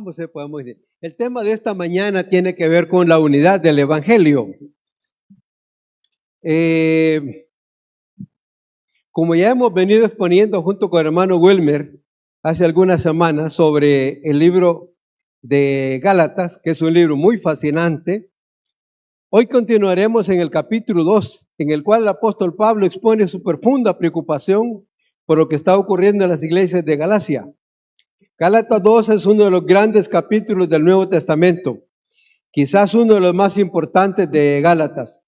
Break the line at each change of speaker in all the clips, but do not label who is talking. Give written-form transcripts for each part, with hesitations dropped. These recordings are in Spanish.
podemos ir. El tema de esta mañana tiene que ver con la unidad del Evangelio. Como ya hemos venido exponiendo junto con el hermano Wilmer hace algunas semanas sobre el libro de Gálatas, que es un libro muy fascinante, hoy continuaremos en el capítulo 2, en el cual el apóstol Pablo expone su profunda preocupación por lo que está ocurriendo en las iglesias de Galacia. Gálatas 2 es uno de los grandes capítulos del Nuevo Testamento, quizás uno de los más importantes de Gálatas,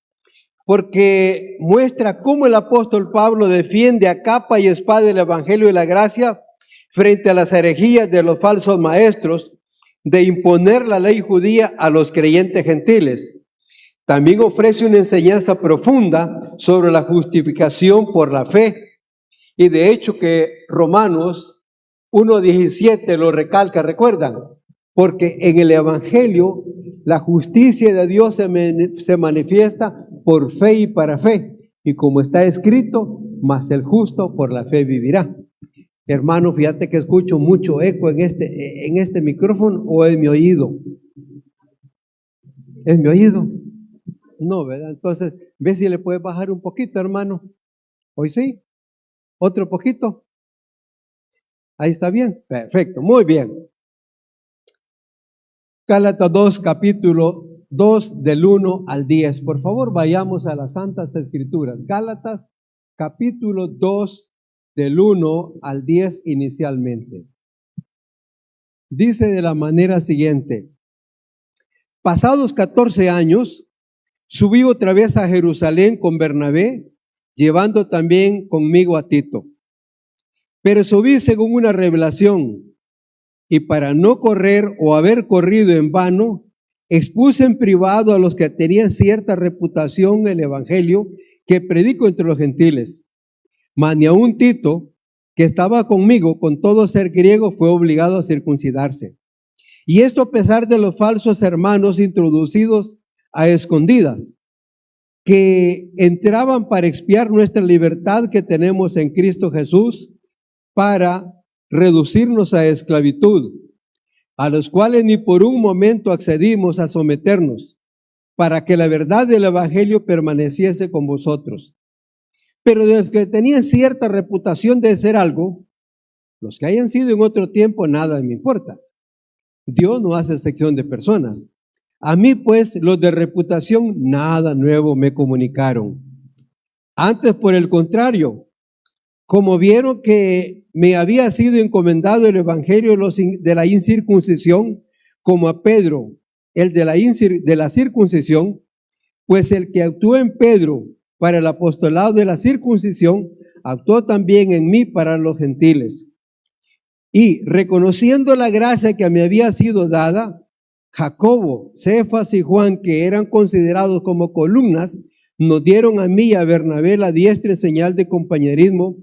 porque muestra cómo el apóstol Pablo defiende a capa y espada el Evangelio y la gracia frente a las herejías de los falsos maestros de imponer la ley judía a los creyentes gentiles. También ofrece una enseñanza profunda sobre la justificación por la fe, y de hecho que Romanos 1:17 lo recalca, ¿recuerdan? Porque en el Evangelio la justicia de Dios se manifiesta por fe y para fe, y como está escrito, mas el justo por la fe vivirá. Hermano, fíjate que escucho mucho eco en este micrófono, o en mi oído. ¿Es mi oído? No, ¿verdad? Entonces, ve si le puedes bajar un poquito, hermano. ¿Hoy sí? ¿Otro poquito? Ahí está bien. Perfecto, muy bien. Gálatas 2, capítulo 2, del 1 al 10. Por favor, vayamos a las Santas Escrituras. Gálatas, capítulo 2, del 1 al 10 inicialmente. Dice de la manera siguiente: pasados 14 años, subí otra vez a Jerusalén con Bernabé, llevando también conmigo a Tito. Pero subí según una revelación, y para no correr o haber corrido en vano, expuse en privado a los que tenían cierta reputación el evangelio que predico entre los gentiles. Mas ni aun Tito, que estaba conmigo, con todo ser griego, fue obligado a circuncidarse. Y esto a pesar de los falsos hermanos introducidos a escondidas, que entraban para expiar nuestra libertad que tenemos en Cristo Jesús, para reducirnos a esclavitud, a los cuales ni por un momento accedimos a someternos, para que la verdad del evangelio permaneciese con vosotros. Pero de los que tenían cierta reputación de ser algo, los que hayan sido en otro tiempo, nada me importa. Dios no hace excepción de personas. A mí, pues, los de reputación, nada nuevo me comunicaron. Antes, por el contrario, como vieron que me había sido encomendado el evangelio de la incircuncisión, como a Pedro, el de la circuncisión, pues el que actuó en Pedro para el apostolado de la circuncisión, actuó también en mí para los gentiles. Y reconociendo la gracia que me había sido dada, Jacobo, Cefas y Juan, que eran considerados como columnas, nos dieron a mí y a Bernabé la diestra en señal de compañerismo,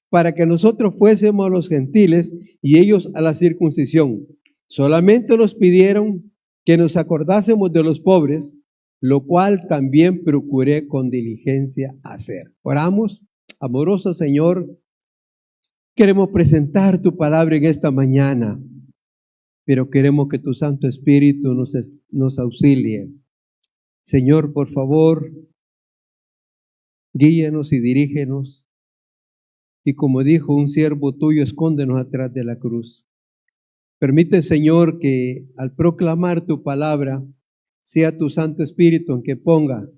para que nosotros fuésemos a los gentiles y ellos a la circuncisión. Solamente nos pidieron que nos acordásemos de los pobres, lo cual también procuré con diligencia hacer. Oramos. Amoroso Señor, queremos presentar tu palabra en esta mañana, pero queremos que tu Santo Espíritu nos auxilie. Señor, por favor, guíanos y dirígenos. Y como dijo un siervo tuyo, escóndenos atrás de la cruz. Permite, Señor, que al proclamar tu palabra, sea tu Santo Espíritu en que ponga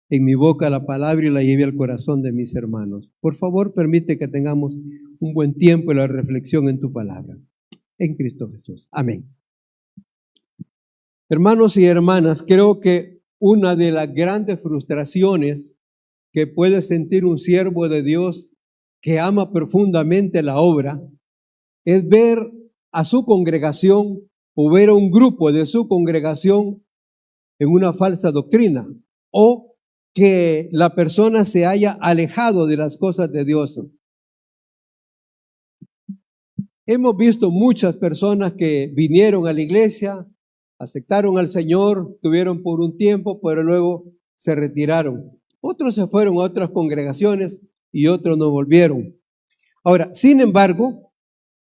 en mi boca la palabra y la lleve al corazón de mis hermanos. Por favor, permite que tengamos un buen tiempo en la reflexión en tu palabra. En Cristo Jesús. Amén. Hermanos y hermanas, creo que una de las grandes frustraciones que puede sentir un siervo de Dios que ama profundamente la obra, es ver a su congregación o ver a un grupo de su congregación en una falsa doctrina, o que la persona se haya alejado de las cosas de Dios. Hemos visto muchas personas que vinieron a la iglesia, aceptaron al Señor, tuvieron por un tiempo, pero luego se retiraron. Otros se fueron a otras congregaciones y otros no volvieron. Ahora, sin embargo,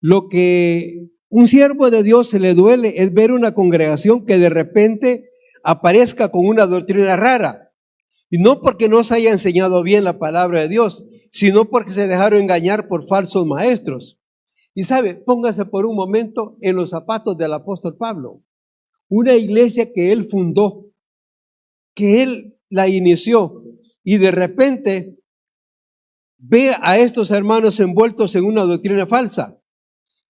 lo que Un siervo de Dios se le duele es ver una congregación que de repente aparezca con una doctrina rara. Y no porque no se haya enseñado bien la palabra de Dios, sino porque se dejaron engañar por falsos maestros. Y sabe, póngase por un momento en los zapatos del apóstol Pablo. Una iglesia que él fundó, que él la inició, y de repente ve a estos hermanos envueltos en una doctrina falsa.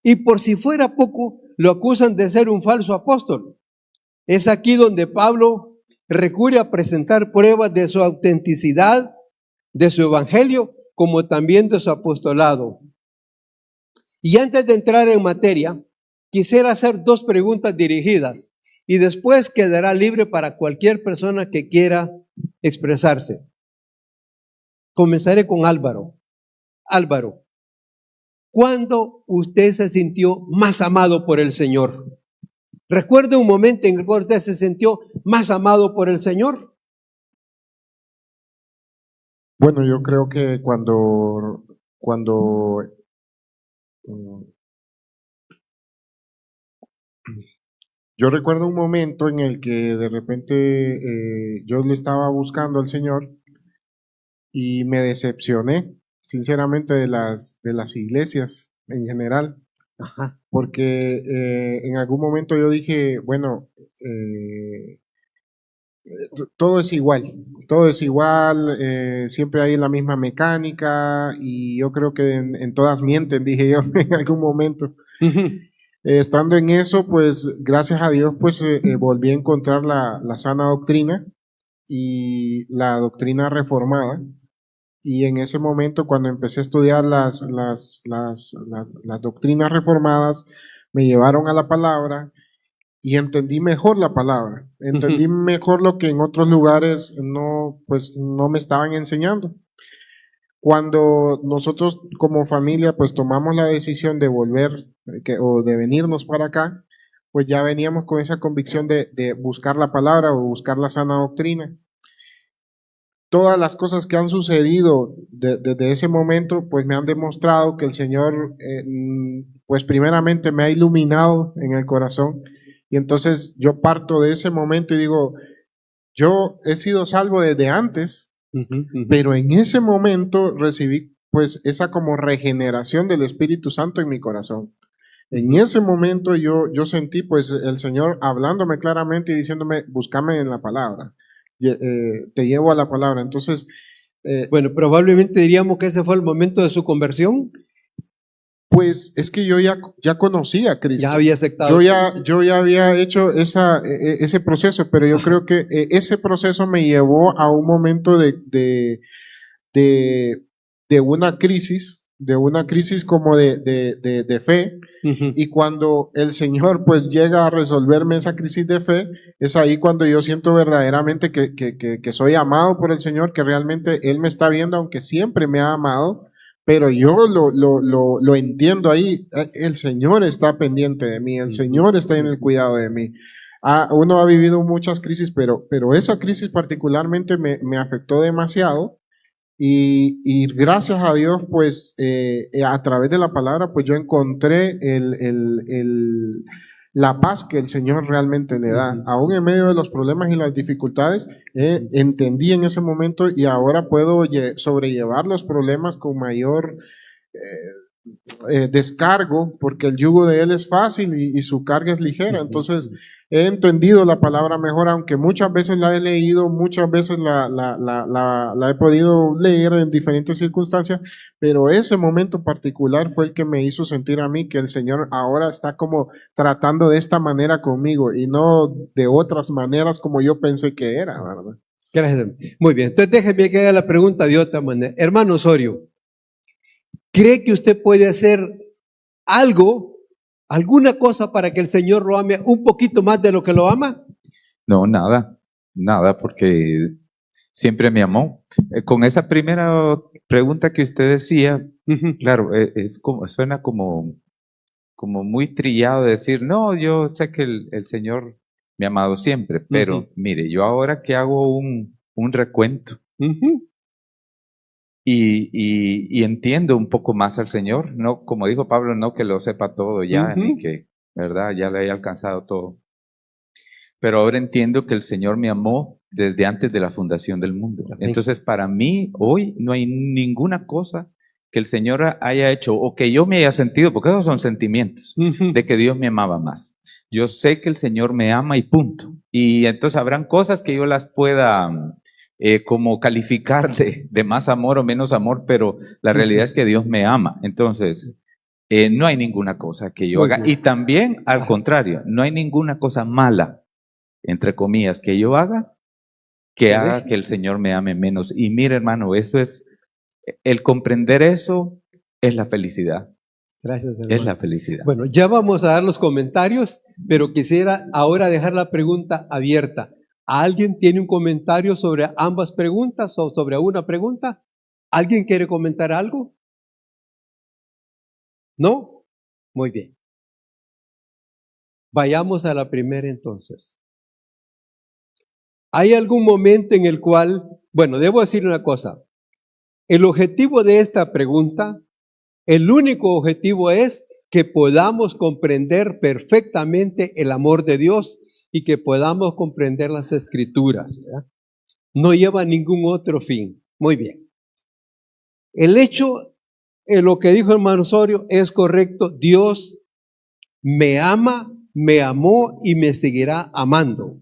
Y por si fuera poco, lo acusan de ser un falso apóstol. Es aquí donde Pablo recurre a presentar pruebas de su autenticidad, de su evangelio, como también de su apostolado. Y antes de entrar en materia, quisiera hacer 2 preguntas dirigidas y después quedará libre para cualquier persona que quiera expresarse. Comenzaré con Álvaro. Álvaro, ¿cuándo usted se sintió más amado por el Señor? ¿Recuerda un momento en el cual usted se sintió más amado por el Señor?
Bueno, yo creo que cuando yo recuerdo un momento en el que de repente yo le estaba buscando al Señor y me decepcioné, sinceramente, de las iglesias en general,
Ajá.
porque en algún momento yo dije, bueno, todo es igual, siempre hay la misma mecánica y yo creo que en todas mienten, dije yo en algún momento. Estando en eso, pues gracias a Dios, pues volví a encontrar la sana doctrina y la doctrina reformada. Y en ese momento, cuando empecé a estudiar las doctrinas reformadas, me llevaron a la palabra y entendí mejor la palabra, entendí mejor lo que en otros lugares no, pues no me estaban enseñando. Cuando nosotros como familia pues tomamos la decisión de volver o de venirnos para acá, pues ya veníamos con esa convicción de buscar la palabra o buscar la sana doctrina. Todas las cosas que han sucedido desde ese momento pues me han demostrado que el Señor pues primeramente me ha iluminado en el corazón y entonces yo parto de ese momento y digo, yo he sido salvo desde antes, pero en ese momento recibí pues esa como regeneración del Espíritu Santo en mi corazón. En ese momento yo sentí pues el Señor hablándome claramente y diciéndome, búscame en la palabra, te llevo a la palabra. Entonces,
Bueno, probablemente diríamos que ese fue el momento de su conversión.
pues es que yo ya conocía a Cristo.
Ya había aceptado.
Yo ya había hecho ese proceso, pero yo creo que ese proceso me llevó a un momento de una crisis como de fe. Y cuando el Señor pues llega a resolverme esa crisis de fe, es ahí cuando yo siento verdaderamente que soy amado por el Señor, que realmente Él me está viendo, aunque siempre me ha amado, pero yo lo entiendo ahí. El Señor está pendiente de mí, el Señor está en el cuidado de mí. Uno ha vivido muchas crisis, pero esa crisis particularmente me afectó demasiado. Y gracias a Dios, pues a través de la palabra, pues yo encontré la paz que el Señor realmente le da. Aún en medio de los problemas y las dificultades, entendí en ese momento y ahora puedo sobrellevar los problemas con mayor descargo, porque el yugo de Él es fácil y su carga es ligera. Entonces, he entendido la palabra mejor, aunque muchas veces la he leído, muchas veces la he podido leer en diferentes circunstancias, pero ese momento particular fue el que me hizo sentir a mí que el Señor ahora está como tratando de esta manera conmigo y no de otras maneras como yo pensé que era, ¿verdad?
Gracias. Muy bien, entonces déjeme que haga la pregunta de otra manera. Hermano Osorio, ¿cree que usted puede hacer algo, alguna cosa para que el Señor lo ame un poquito más de lo que lo ama?
No, nada, porque siempre me amó. Con esa primera pregunta que usted decía, claro, suena como muy trillado decir, no, yo sé que el Señor me ha amado siempre, pero mire, yo ahora que hago un recuento y entiendo un poco más al Señor, no, como dijo Pablo, no que lo sepa todo ya, ni que ¿verdad? Ya le he alcanzado todo. Pero ahora entiendo que el Señor me amó desde antes de la fundación del mundo.
Amén.
Entonces, para mí, hoy no hay ninguna cosa que el Señor haya hecho o que yo me haya sentido, porque esos son sentimientos, de que Dios me amaba más. Yo sé que el Señor me ama y punto. Y entonces habrán cosas que yo las pueda como calificar de más amor o menos amor, pero la realidad es que Dios me ama. Entonces, no hay ninguna cosa que yo
Muy
haga.
bien.
Y también, al contrario, no hay ninguna cosa mala, entre comillas, que yo haga que haga que el Señor me ame menos. Y mire, hermano, eso es, el comprender eso es la felicidad.
Gracias,
Es
hermano.
la felicidad.
Bueno, ya vamos a dar los comentarios, pero quisiera ahora dejar la pregunta abierta. ¿Alguien tiene un comentario sobre ambas preguntas o sobre una pregunta? ¿Alguien quiere comentar algo? ¿No? Muy bien. Vayamos a la primera entonces. ¿Hay algún momento en el cual, bueno, debo decir una cosa, el objetivo de esta pregunta, el único objetivo es que podamos comprender perfectamente el amor de Dios y que podamos comprender las Escrituras, ¿verdad? No lleva ningún otro fin. Muy bien. El hecho, lo que dijo hermano Osorio es correcto. Dios me ama, me amó y me seguirá amando.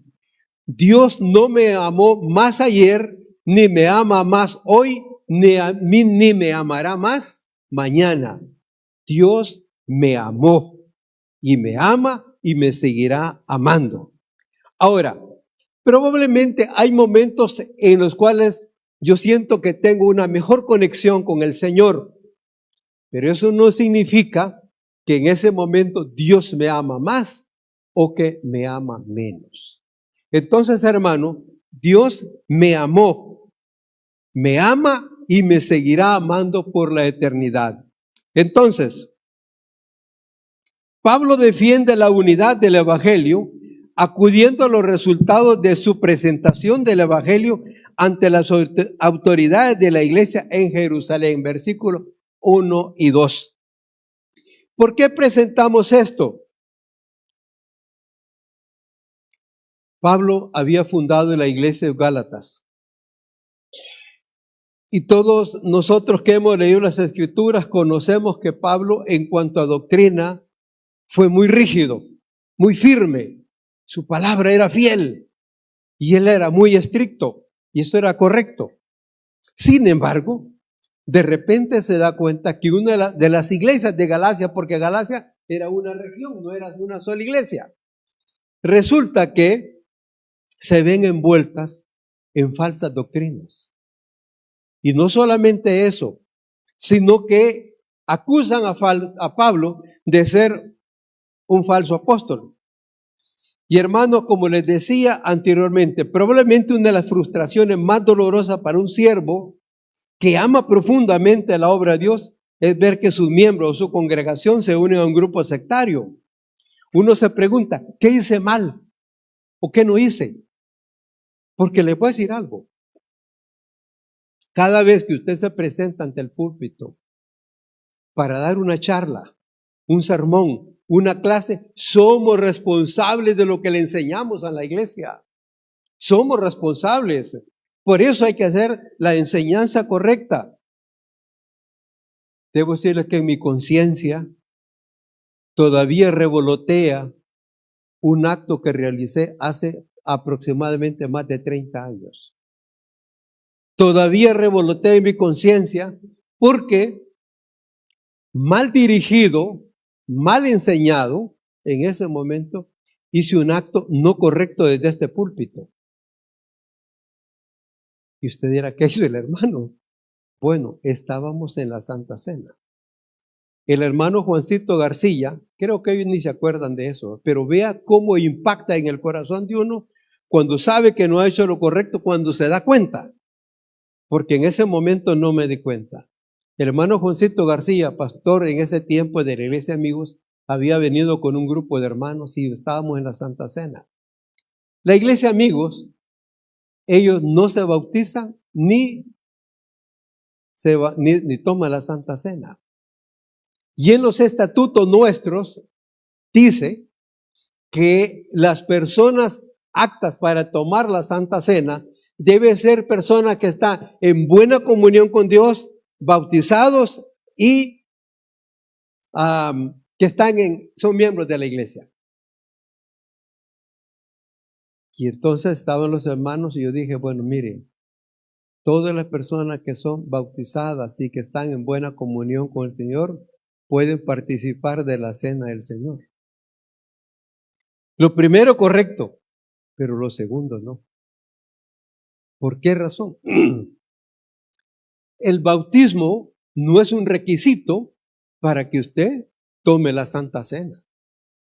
Dios no me amó más ayer, ni me ama más hoy, ni me amará más mañana. Dios me amó y me ama y me seguirá amando. Ahora, probablemente hay momentos en los cuales yo siento que tengo una mejor conexión con el Señor, pero eso no significa que en ese momento Dios me ama más o que me ama menos. Entonces, hermano, Dios me amó, me ama y me seguirá amando por la eternidad. Entonces, Pablo defiende la unidad del Evangelio acudiendo a los resultados de su presentación del Evangelio ante las autoridades de la iglesia en Jerusalén, versículos 1 y 2. ¿Por qué presentamos esto? Pablo había fundado la iglesia de Gálatas. Y todos nosotros que hemos leído las Escrituras conocemos que Pablo, en cuanto a doctrina, fue muy rígido, muy firme. Su palabra era fiel y él era muy estricto y eso era correcto. Sin embargo, de repente se da cuenta que una de las iglesias de Galacia, porque Galacia era una región, no era una sola iglesia, resulta que se ven envueltas en falsas doctrinas. Y no solamente eso, sino que acusan a Pablo de ser un falso apóstol. Y hermano, como les decía anteriormente, probablemente una de las frustraciones más dolorosas para un siervo que ama profundamente la obra de Dios es ver que sus miembros o su congregación se unen a un grupo sectario. Uno se pregunta, ¿qué hice mal? ¿O qué no hice? Porque le voy a decir algo. Cada vez que usted se presenta ante el púlpito para dar una charla, un sermón, una clase, somos responsables de lo que le enseñamos a la iglesia. Somos responsables. Por eso hay que hacer la enseñanza correcta. Debo decirles que en mi conciencia todavía revolotea un acto que realicé hace aproximadamente más de 30 años. Todavía revolotea en mi conciencia porque mal dirigido, mal enseñado, en ese momento hice un acto no correcto desde este púlpito. Y usted dirá, ¿qué hizo el hermano? Bueno, estábamos en la Santa Cena. El hermano Juancito García, creo que ellos ni se acuerdan de eso, pero vea cómo impacta en el corazón de uno cuando sabe que no ha hecho lo correcto, cuando se da cuenta. Porque en ese momento no me di cuenta. El hermano Juancito García, pastor en ese tiempo de la Iglesia Amigos, había venido con un grupo de hermanos y estábamos en la Santa Cena. La Iglesia Amigos, ellos no se bautizan ni toman la Santa Cena. Y en los estatutos nuestros dice que las personas aptas para tomar la Santa Cena deben ser personas que están en buena comunión con Dios, bautizados y que son miembros de la iglesia. Y entonces estaban los hermanos y yo dije, bueno, miren, todas las personas que son bautizadas y que están en buena comunión con el Señor pueden participar de la cena del Señor. Lo primero correcto, pero lo segundo no. ¿Por qué razón? El bautismo no es un requisito para que usted tome la Santa Cena.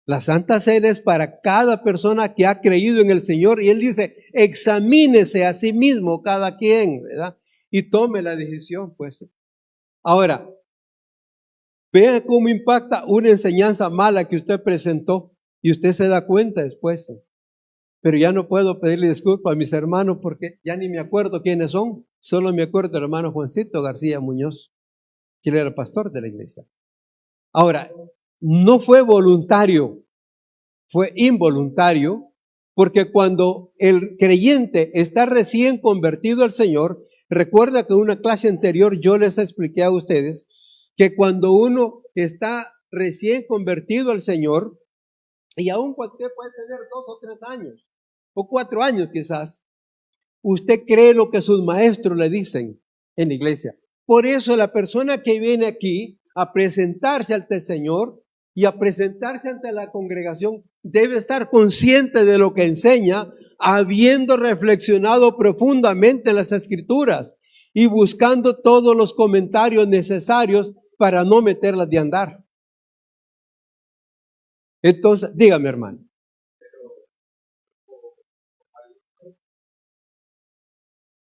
La Santa Cena es para cada persona que ha creído en el Señor y Él dice, examínese a sí mismo cada quien, ¿verdad? Y tome la decisión, pues. Ahora, vean cómo impacta una enseñanza mala que usted presentó y usted se da cuenta después. Pero ya no puedo pedirle disculpas a mis hermanos porque ya ni me acuerdo quiénes son. Solo me acuerdo del hermano Juancito García Muñoz, que era el pastor de la iglesia. Ahora, no fue voluntario, fue involuntario, porque cuando el creyente está recién convertido al Señor, recuerda que en una clase anterior yo les expliqué a ustedes que cuando uno está recién convertido al Señor, y aún cuando usted puede tener 2 o 3 años, o 4 años quizás, usted cree lo que sus maestros le dicen en la iglesia. Por eso la persona que viene aquí a presentarse ante el Señor y a presentarse ante la congregación debe estar consciente de lo que enseña, habiendo reflexionado profundamente en las Escrituras y buscando todos los comentarios necesarios para no meterlas de andar. Entonces, dígame, hermano.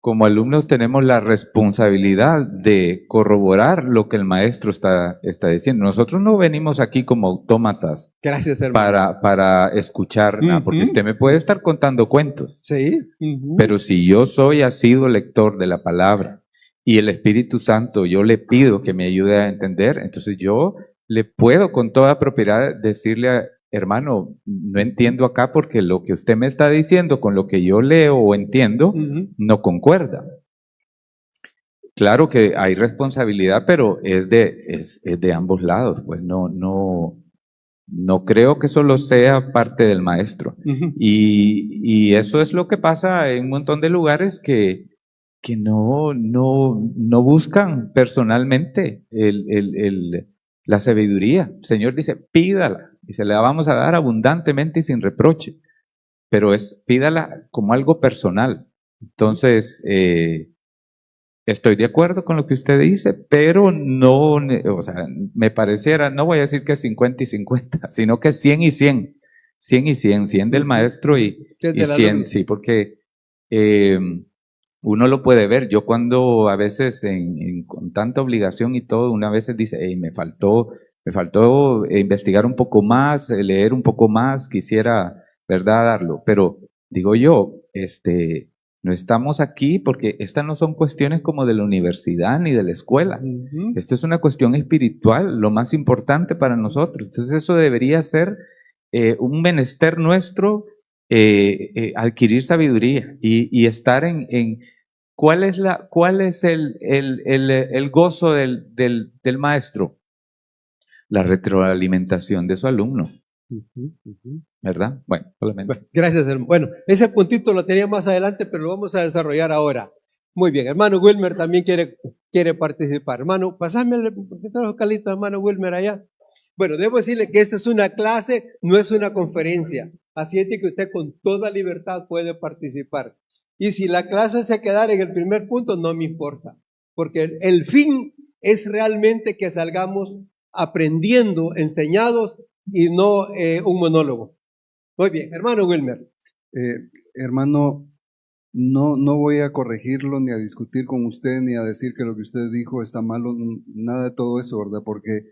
Como alumnos tenemos la responsabilidad de corroborar lo que el maestro está diciendo. Nosotros no venimos aquí como autómatas.
Gracias, hermano.
Para escuchar nada, porque usted me puede estar contando cuentos.
Sí.
Pero si yo soy asiduo lector de la palabra y el Espíritu Santo, yo le pido que me ayude a entender, entonces yo le puedo con toda propiedad decirle hermano, no entiendo acá porque lo que usted me está diciendo con lo que yo leo o entiendo no concuerda. Claro que hay responsabilidad, pero es de ambos lados, pues no creo que solo sea parte del maestro. Y eso es lo que pasa en un montón de lugares que no buscan personalmente la sabiduría. El Señor dice, pídala y se la vamos a dar abundantemente y sin reproche, pero pídala como algo personal. Entonces, estoy de acuerdo con lo que usted dice, pero no, o sea, me pareciera, no voy a decir que 50 y 50, sino que 100 y 100, 100 y 100, 100 del maestro y 100, sí, porque uno lo puede ver. Yo cuando a veces con tanta obligación y todo, una vez dice, hey, me faltó investigar un poco más, leer un poco más, quisiera, ¿verdad?, darlo. Pero digo yo, no estamos aquí porque estas no son cuestiones como de la universidad ni de la escuela. Esto es una cuestión espiritual, lo más importante para nosotros. Entonces eso debería ser un menester nuestro, adquirir sabiduría y estar en ¿cuál es el gozo del maestro? La retroalimentación de su alumno. ¿Verdad? Bueno, solamente.
Gracias, hermano. Bueno, ese puntito lo tenía más adelante, pero lo vamos a desarrollar ahora. Muy bien, hermano Wilmer también quiere participar. Hermano, pasame el calito, hermano Wilmer, allá. Bueno, debo decirle que esta es una clase, no es una conferencia. Así es que usted con toda libertad puede participar. Y si la clase se quedara en el primer punto, no me importa. Porque el fin es realmente que salgamos aprendiendo, enseñados y no un monólogo. Muy bien, hermano Wilmer.
Hermano, no voy a corregirlo ni a discutir con usted ni a decir que lo que usted dijo está malo, nada de todo eso, ¿verdad? Porque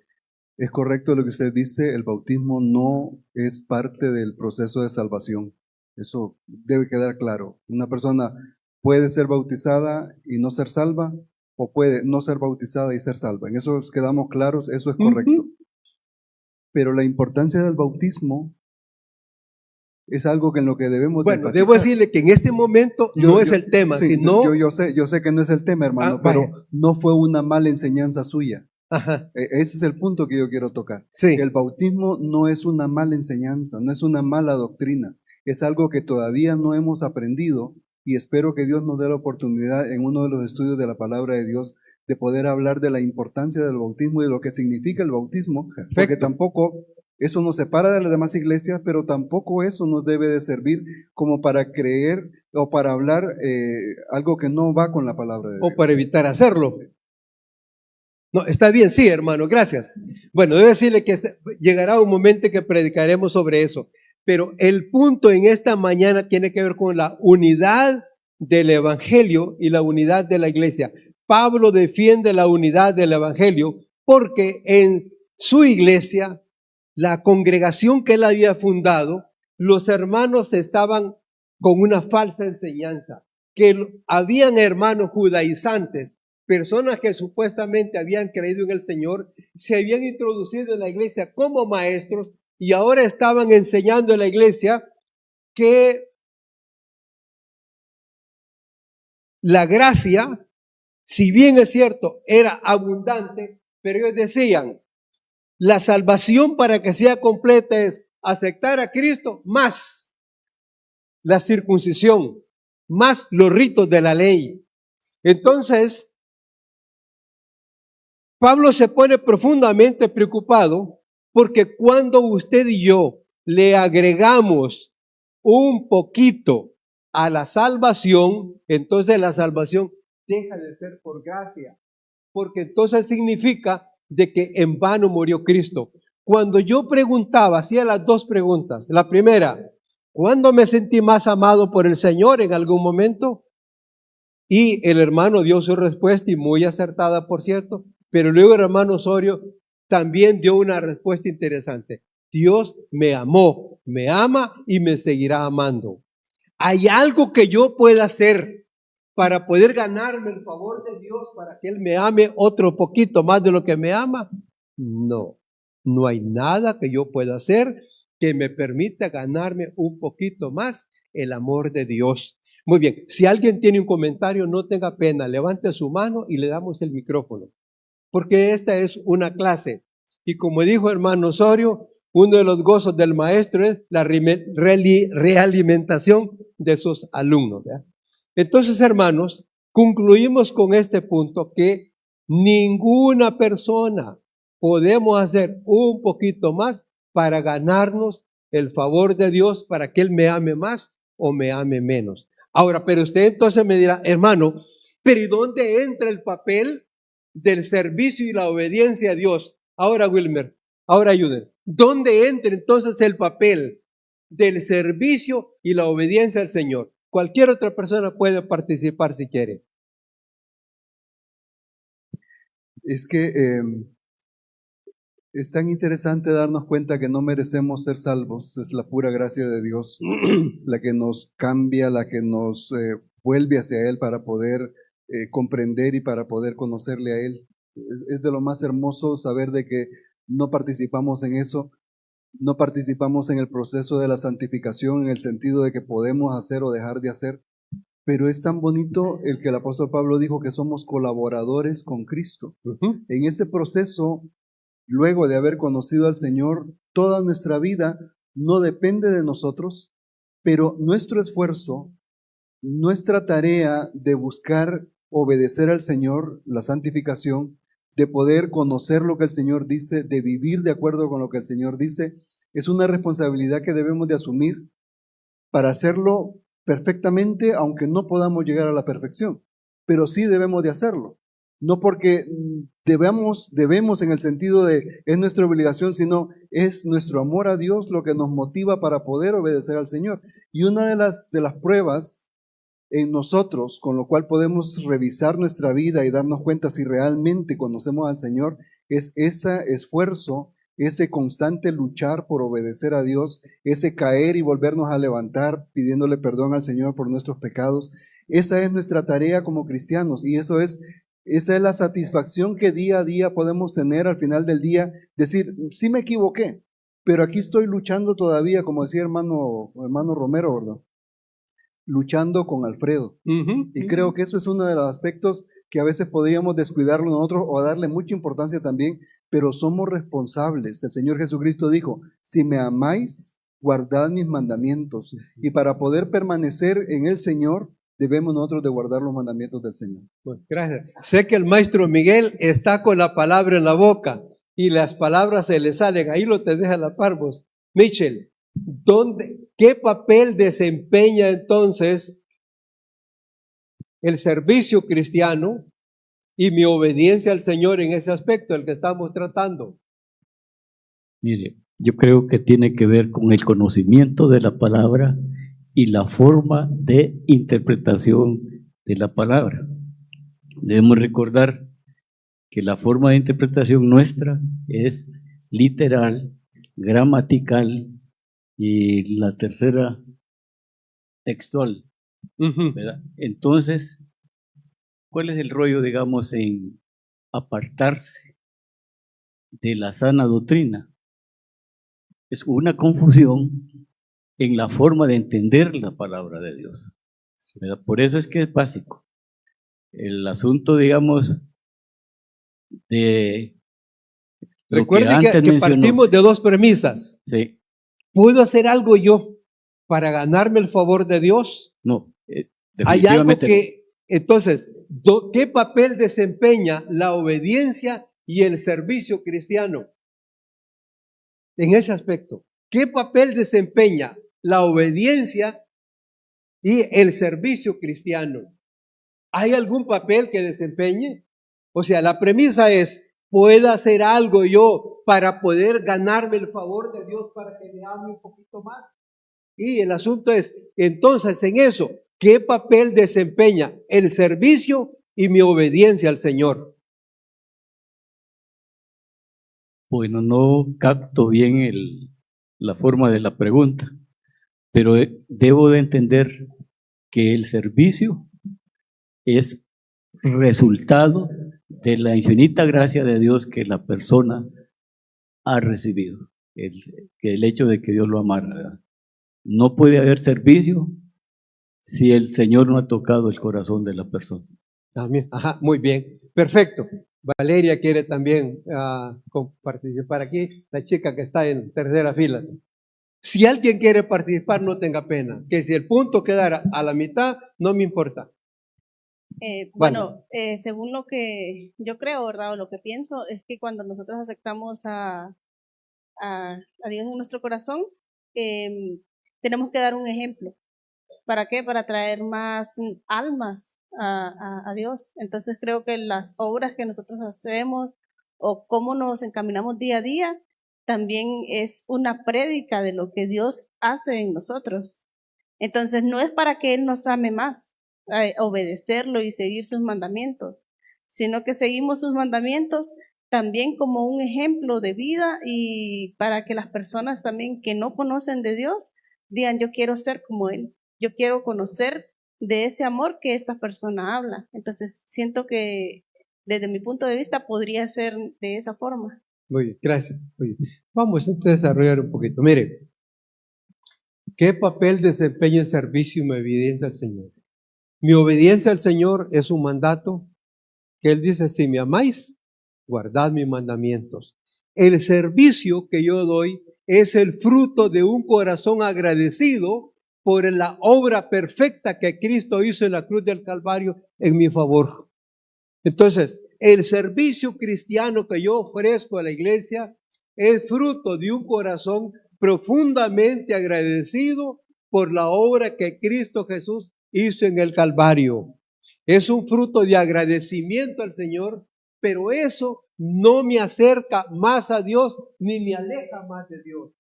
es correcto lo que usted dice, el bautismo no es parte del proceso de salvación. Eso debe quedar claro. Una persona puede ser bautizada y no ser salva, o puede no ser bautizada y ser salva. En eso quedamos claros, eso es correcto. Pero la importancia del bautismo es algo que en lo que debemos de
Bueno, debo
enfatizar.
decirle que en este momento no es el tema,
sí,
sino...
yo sé que no es el tema, hermano, pero
vaya.
no fue una mala enseñanza suya.
Ajá,
Ese es el punto que yo quiero tocar.
sí.
El bautismo no es una mala enseñanza, no es una mala doctrina, es algo que todavía no hemos aprendido y espero que Dios nos dé la oportunidad en uno de los estudios de la palabra de Dios de poder hablar de la importancia del bautismo y de lo que significa el bautismo, porque
Perfecto.
tampoco eso nos separa de las demás iglesias, pero tampoco eso nos debe de servir como para creer o para hablar algo que no va con la palabra de
O
Dios.
para evitar hacerlo. No, está bien, sí, hermano, gracias. Bueno, debo decirle que llegará un momento que predicaremos sobre eso, pero el punto en esta mañana tiene que ver con la unidad del evangelio y la unidad de la iglesia. Pablo defiende la unidad del evangelio porque en su iglesia, la congregación que él había fundado, los hermanos estaban con una falsa enseñanza, que habían hermanos judaizantes, personas que supuestamente habían creído en el Señor, se habían introducido en la iglesia como maestros y ahora estaban enseñando en la iglesia que la gracia, si bien es cierto, era abundante, pero ellos decían, la salvación para que sea completa es aceptar a Cristo más la circuncisión, más los ritos de la ley. Entonces, Pablo se pone profundamente preocupado porque cuando usted y yo le agregamos un poquito a la salvación, entonces la salvación deja de ser por gracia, porque entonces significa de que en vano murió Cristo. Cuando yo preguntaba, hacía las dos preguntas. La primera, ¿cuándo me sentí más amado por el Señor en algún momento? Y el hermano dio su respuesta y muy acertada, por cierto, pero luego el hermano Osorio también dio una respuesta interesante. Dios me amó, me ama y me seguirá amando. ¿Hay algo que yo pueda hacer para poder ganarme el favor de Dios, para que Él me ame otro poquito más de lo que me ama? No, no hay nada que yo pueda hacer que me permita ganarme un poquito más el amor de Dios. Muy bien, si alguien tiene un comentario, no tenga pena, levante su mano y le damos el micrófono, porque esta es una clase. Y como dijo hermano Osorio, uno de los gozos del maestro es la realimentación de sus alumnos, ¿verdad? Entonces, hermanos, concluimos con este punto que ninguna persona podemos hacer un poquito más para ganarnos el favor de Dios, para que Él me ame más o me ame menos. Ahora, pero usted entonces me dirá, hermano, pero ¿y dónde entra el papel del servicio y la obediencia a Dios? Ahora, Wilmer, ahora ayuden. ¿Dónde entra entonces el papel del servicio y la obediencia al Señor? Cualquier otra persona puede participar si quiere.
Es que es tan interesante darnos cuenta que no merecemos ser salvos, es la pura gracia de Dios la que nos cambia, la que nos vuelve hacia Él para poder comprender y para poder conocerle a Él. Es de lo más hermoso saber de que no participamos en eso, no participamos en el proceso de la santificación en el sentido de que podemos hacer o dejar de hacer, pero es tan bonito el que el apóstol Pablo dijo que somos colaboradores con Cristo. En ese proceso, luego de haber conocido al Señor, toda nuestra vida no depende de nosotros, pero nuestro esfuerzo, nuestra tarea de buscar obedecer al Señor, la santificación, de poder conocer lo que el Señor dice, de vivir de acuerdo con lo que el Señor dice, es una responsabilidad que debemos de asumir para hacerlo perfectamente, aunque no podamos llegar a la perfección, pero sí debemos de hacerlo. No porque debemos en el sentido de es nuestra obligación, sino es nuestro amor a Dios lo que nos motiva para poder obedecer al Señor. Y una de las pruebas en nosotros, con lo cual podemos revisar nuestra vida y darnos cuenta si realmente conocemos al Señor, es ese esfuerzo, ese constante luchar por obedecer a Dios, ese caer y volvernos a levantar pidiéndole perdón al Señor por nuestros pecados. Esa es nuestra tarea como cristianos y esa es la satisfacción que día a día podemos tener al final del día, decir, sí me equivoqué, Pero aquí estoy luchando todavía, como decía hermano Romero, ¿verdad? Luchando con Alfredo. Y creo que eso es uno de los aspectos que a veces podríamos descuidarlo nosotros o darle mucha importancia también, pero somos responsables. El Señor Jesucristo dijo, si me amáis, guardad mis mandamientos. Y para poder permanecer en el Señor, debemos nosotros de guardar los mandamientos del Señor.
Bueno, gracias. Sé que el maestro Miguel está con la palabra en la boca y las palabras se le salen. Ahí lo tenés a la par vos. Mitchell, ¿qué papel desempeña entonces el servicio cristiano y mi obediencia al Señor en ese aspecto, el que estamos tratando?
Mire, yo creo que tiene que ver con el conocimiento de la palabra y la forma de interpretación de la palabra. Debemos recordar que la forma de interpretación nuestra es literal, gramatical y la tercera textual, ¿verdad? Entonces, ¿cuál es el rollo, digamos, en apartarse de la sana doctrina? Es una confusión en la forma de entender la palabra de Dios, ¿verdad? Por eso es que es básico. El asunto, digamos, de lo
Recuerden que
mencionó,
partimos de dos premisas.
sí,
¿Puedo hacer algo yo para ganarme el favor de Dios?
no,
Hay algo
definitivamente
que, entonces, ¿qué papel desempeña la obediencia y el servicio cristiano en ese aspecto? ¿Qué papel desempeña la obediencia y el servicio cristiano? ¿Hay algún papel que desempeñe? O sea, la premisa es, ¿puedo hacer algo yo para poder ganarme el favor de Dios para que me ame un poquito más? Y el asunto es, entonces, en eso, ¿qué papel desempeña el servicio y mi obediencia al Señor?
Bueno, no capto bien la forma de la pregunta, pero debo de entender que el servicio es resultado de la infinita gracia de Dios que la persona ha recibido, el hecho de que Dios lo amara, ¿verdad? No puede haber servicio si el Señor no ha tocado el corazón de la persona.
También, ajá, muy bien, perfecto. Valeria quiere también participar aquí, la chica que está en tercera fila. Si alguien quiere participar, no tenga pena, que si el punto quedara a la mitad, no me importa.
Bueno, según lo que yo creo, ¿verdad? O lo que pienso, es que cuando nosotros aceptamos a Dios en nuestro corazón, tenemos que dar un ejemplo. ¿Para qué? Para traer más almas a Dios. Entonces creo que las obras que nosotros hacemos o cómo nos encaminamos día a día también es una prédica de lo que Dios hace en nosotros. Entonces no es para que Él nos ame más, obedecerlo y seguir sus mandamientos, sino que seguimos sus mandamientos también como un ejemplo de vida y para que las personas también que no conocen de Dios digan, yo quiero ser como Él, yo quiero conocer de ese amor que esta persona habla. Entonces siento que desde mi punto de vista podría ser de esa forma.
Muy bien, gracias. Muy bien. Vamos a desarrollar un poquito. Mire, ¿qué papel desempeña el servicio y mi obediencia al Señor? Mi obediencia al Señor es un mandato que Él dice, si me amáis, guardad mis mandamientos. El servicio que yo doy es el fruto de un corazón agradecido por la obra perfecta que Cristo hizo en la cruz del Calvario en mi favor. Entonces, el servicio cristiano que yo ofrezco a la iglesia es fruto de un corazón profundamente agradecido por la obra que Cristo Jesús hizo en el Calvario. Es un fruto de agradecimiento al Señor, pero eso no me acerca más a Dios ni me aleja más de Dios.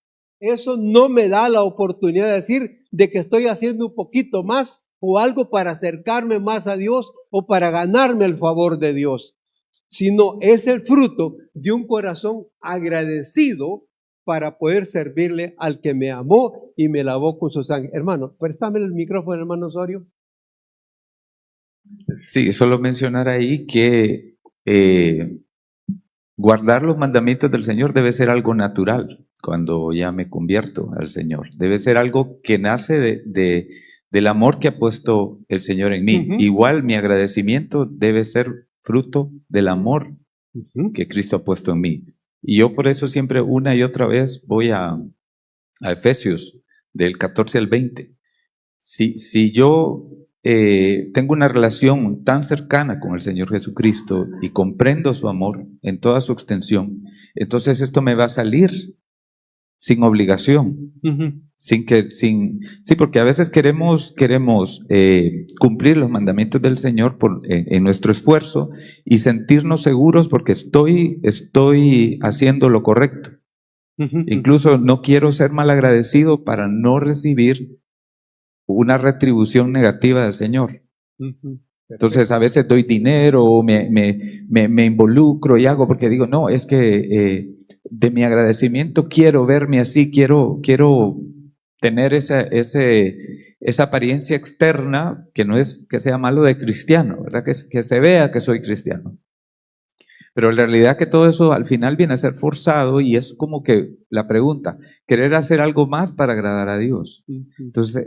Eso no me da la oportunidad de decir de que estoy haciendo un poquito más o algo para acercarme más a Dios o para ganarme el favor de Dios, sino es el fruto de un corazón agradecido para poder servirle al que me amó y me lavó con su sangre. Hermano, préstame el micrófono, hermano Osorio.
Sí, solo mencionar ahí que guardar los mandamientos del Señor debe ser algo natural cuando ya me convierto al Señor. Debe ser algo que nace del amor que ha puesto el Señor en mí.
Ujú.
Igual mi agradecimiento debe ser fruto del amor que Cristo ha puesto en mí. Y yo por eso siempre una y otra vez voy a Efesios del 14 al 20. Si yo tengo una relación tan cercana con el Señor Jesucristo y comprendo su amor en toda su extensión, entonces esto me va a salir sin obligación,
Ujú.
sí, porque a veces queremos cumplir los mandamientos del Señor en nuestro esfuerzo y sentirnos seguros porque estoy haciendo lo correcto.
Ujú.
Incluso no quiero ser malagradecido para no recibir una retribución negativa del Señor.
Ujú.
Entonces a veces doy dinero, me involucro y hago porque digo, no, es que de mi agradecimiento quiero verme así, quiero tener esa apariencia externa que no es que sea malo de cristiano, ¿verdad? Que se vea que soy cristiano. Pero la realidad que todo eso al final viene a ser forzado y es como que la pregunta, querer hacer algo más para agradar a Dios.
Ujú.
Entonces,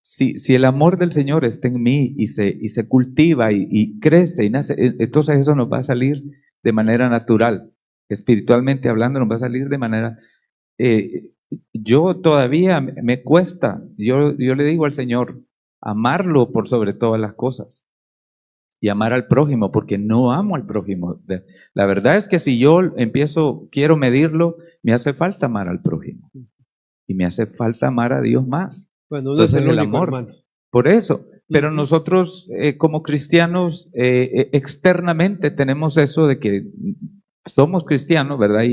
si el amor del Señor está en mí y se cultiva y crece y nace, entonces eso nos va a salir de manera natural. Espiritualmente hablando, nos va a salir de manera... yo todavía me cuesta, yo le digo al Señor, amarlo por sobre todas las cosas y amar al prójimo, porque no amo al prójimo. La verdad es que si yo quiero medirlo, me hace falta amar al prójimo y me hace falta amar a Dios más.
Bueno, no es
Entonces
el único,
amor,
hermano.
por eso. Pero
Ujú.
nosotros como cristianos externamente tenemos eso de que somos cristianos, ¿verdad?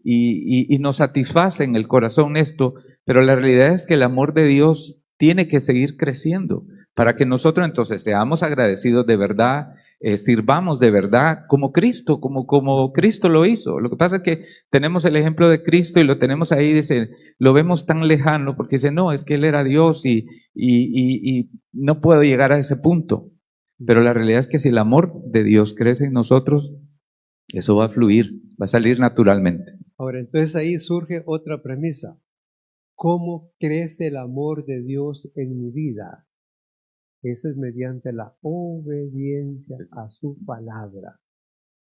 Y nos satisface en el corazón esto, pero la realidad es que el amor de Dios tiene que seguir creciendo para que nosotros entonces seamos agradecidos de verdad, sirvamos de verdad como Cristo, como Cristo lo hizo. Lo que pasa es que tenemos el ejemplo de Cristo y lo tenemos ahí, dice, lo vemos tan lejano porque dice, no, es que Él era Dios y no puedo llegar a ese punto. Pero la realidad es que si el amor de Dios crece en nosotros, eso va a fluir, va a salir naturalmente.
Ahora, entonces ahí surge otra premisa. ¿Cómo crece el amor de Dios en mi vida? Eso es mediante la obediencia a su palabra.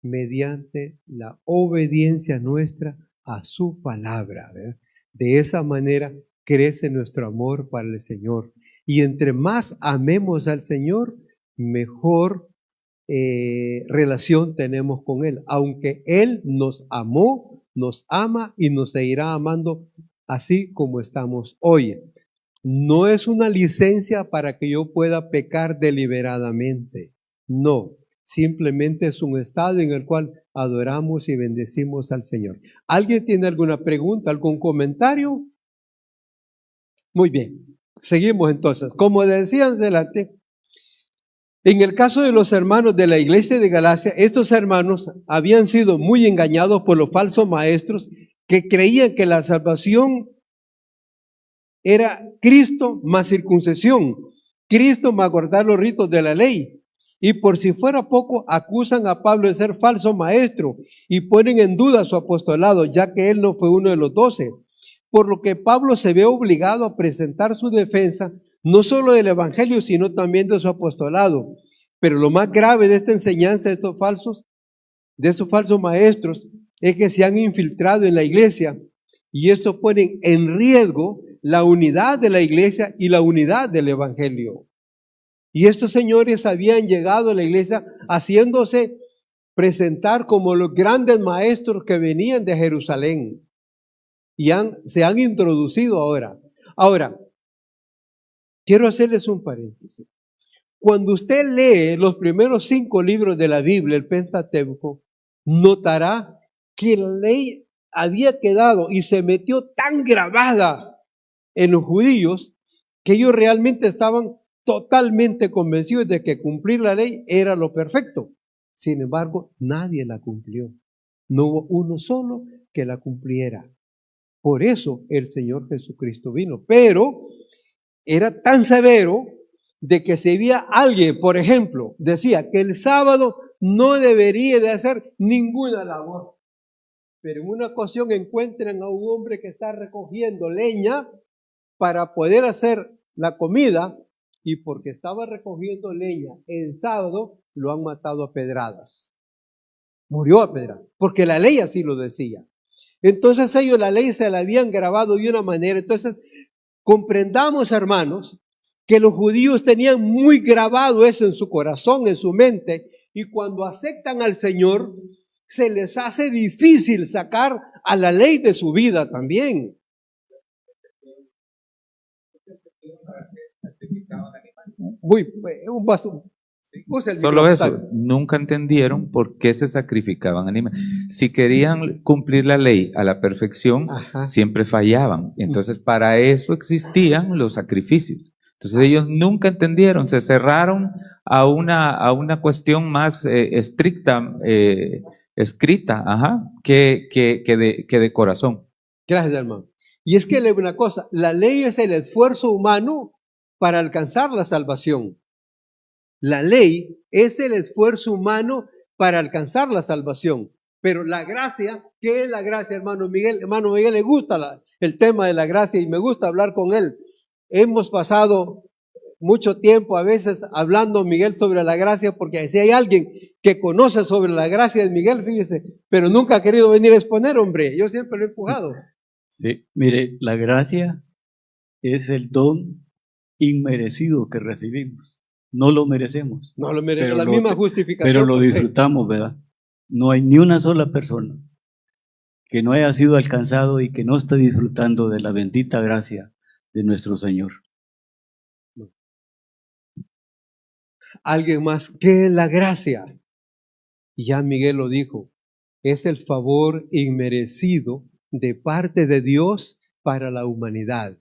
Mediante la obediencia nuestra a su palabra, ¿verdad? De esa manera crece nuestro amor para el Señor. Y entre más amemos al Señor, mejor relación tenemos con Él. Aunque Él nos amó, nos ama y nos seguirá amando así como estamos hoy. No es una licencia para que yo pueda pecar deliberadamente. No, simplemente es un estado en el cual adoramos y bendecimos al Señor. ¿Alguien tiene alguna pregunta, algún comentario? Muy bien, seguimos entonces. Como decían adelante, en el caso de los hermanos de la iglesia de Galacia, estos hermanos habían sido muy engañados por los falsos maestros que creían que la salvación era Cristo más circuncisión, Cristo más guardar los ritos de la ley. Y por si fuera poco, acusan a Pablo de ser falso maestro y ponen en duda su apostolado, ya que él no fue uno de los 12. Por lo que Pablo se ve obligado a presentar su defensa, no solo del evangelio, sino también de su apostolado. Pero lo más grave de esta enseñanza de estos falsos maestros, es que se han infiltrado en la iglesia y esto pone en riesgo la unidad de la iglesia y la unidad del evangelio. Y estos señores habían llegado a la iglesia haciéndose presentar como los grandes maestros que venían de Jerusalén y se han introducido ahora. Ahora, quiero hacerles un paréntesis. Cuando usted lee los primeros 5 libros de la Biblia, el Pentateuco, notará que la ley había quedado y se metió tan grabada en los judíos que ellos realmente estaban totalmente convencidos de que cumplir la ley era lo perfecto. Sin embargo, nadie la cumplió. No hubo uno solo que la cumpliera. Por eso el Señor Jesucristo vino. Pero era tan severo de que si había alguien, por ejemplo, decía que el sábado no debería de hacer ninguna labor. pero en una ocasión encuentran a un hombre que está recogiendo leña para poder hacer la comida, y porque estaba recogiendo leña en sábado, lo han matado a pedradas. Murió a pedradas, porque la ley así lo decía. Entonces ellos la ley se la habían grabado de una manera. Entonces comprendamos, hermanos, que los judíos tenían muy grabado eso en su corazón, en su mente, y cuando aceptan al Señor, se les hace difícil sacar a la ley de su vida también. Uy, un vaso. Usa el
Solo eso,
micrófono.
nunca entendieron por qué se sacrificaban animales. Si querían cumplir la ley a la perfección,
Ajá.
siempre fallaban. Entonces, para eso existían los sacrificios. Entonces, ellos nunca entendieron, se cerraron a una cuestión más estricta, escrita, que de corazón.
Gracias, hermano. Y es que le digo una cosa, la ley es el esfuerzo humano para alcanzar la salvación. La ley es el esfuerzo humano para alcanzar la salvación. Pero la gracia, ¿qué es la gracia, hermano Miguel? Hermano Miguel le gusta el tema de la gracia y me gusta hablar con él. Hemos pasado mucho tiempo a veces hablando, Miguel, sobre la gracia, porque si hay alguien que conoce sobre la gracia de Miguel, fíjese, pero nunca ha querido venir a exponer, hombre. Yo siempre lo he empujado.
Sí, mire, la gracia es el don inmerecido que recibimos. No lo merecemos.
No lo merece,
Pero
la misma justificación.
Pero lo
por fe.
disfrutamos, ¿verdad? No hay ni una sola persona que no haya sido alcanzado y que no esté disfrutando de la bendita gracia de nuestro Señor.
Alguien más, ¿qué es la gracia? Y ya Miguel lo dijo, es el favor inmerecido de parte de Dios para la humanidad.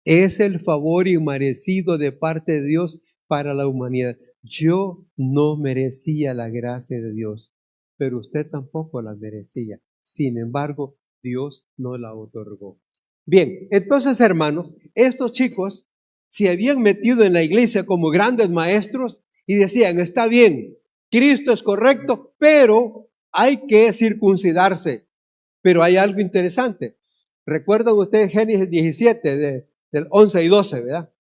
Es el favor inmerecido de parte de Dios para la humanidad. Yo no merecía la gracia de Dios, pero usted tampoco la merecía. Sin embargo, Dios no la otorgó. Bien, entonces, hermanos, estos chicos se habían metido en la iglesia como grandes maestros y decían, está bien, Cristo es correcto, pero hay que circuncidarse. Pero hay algo interesante. ¿Recuerdan ustedes Génesis 17, del 11 y 12, verdad?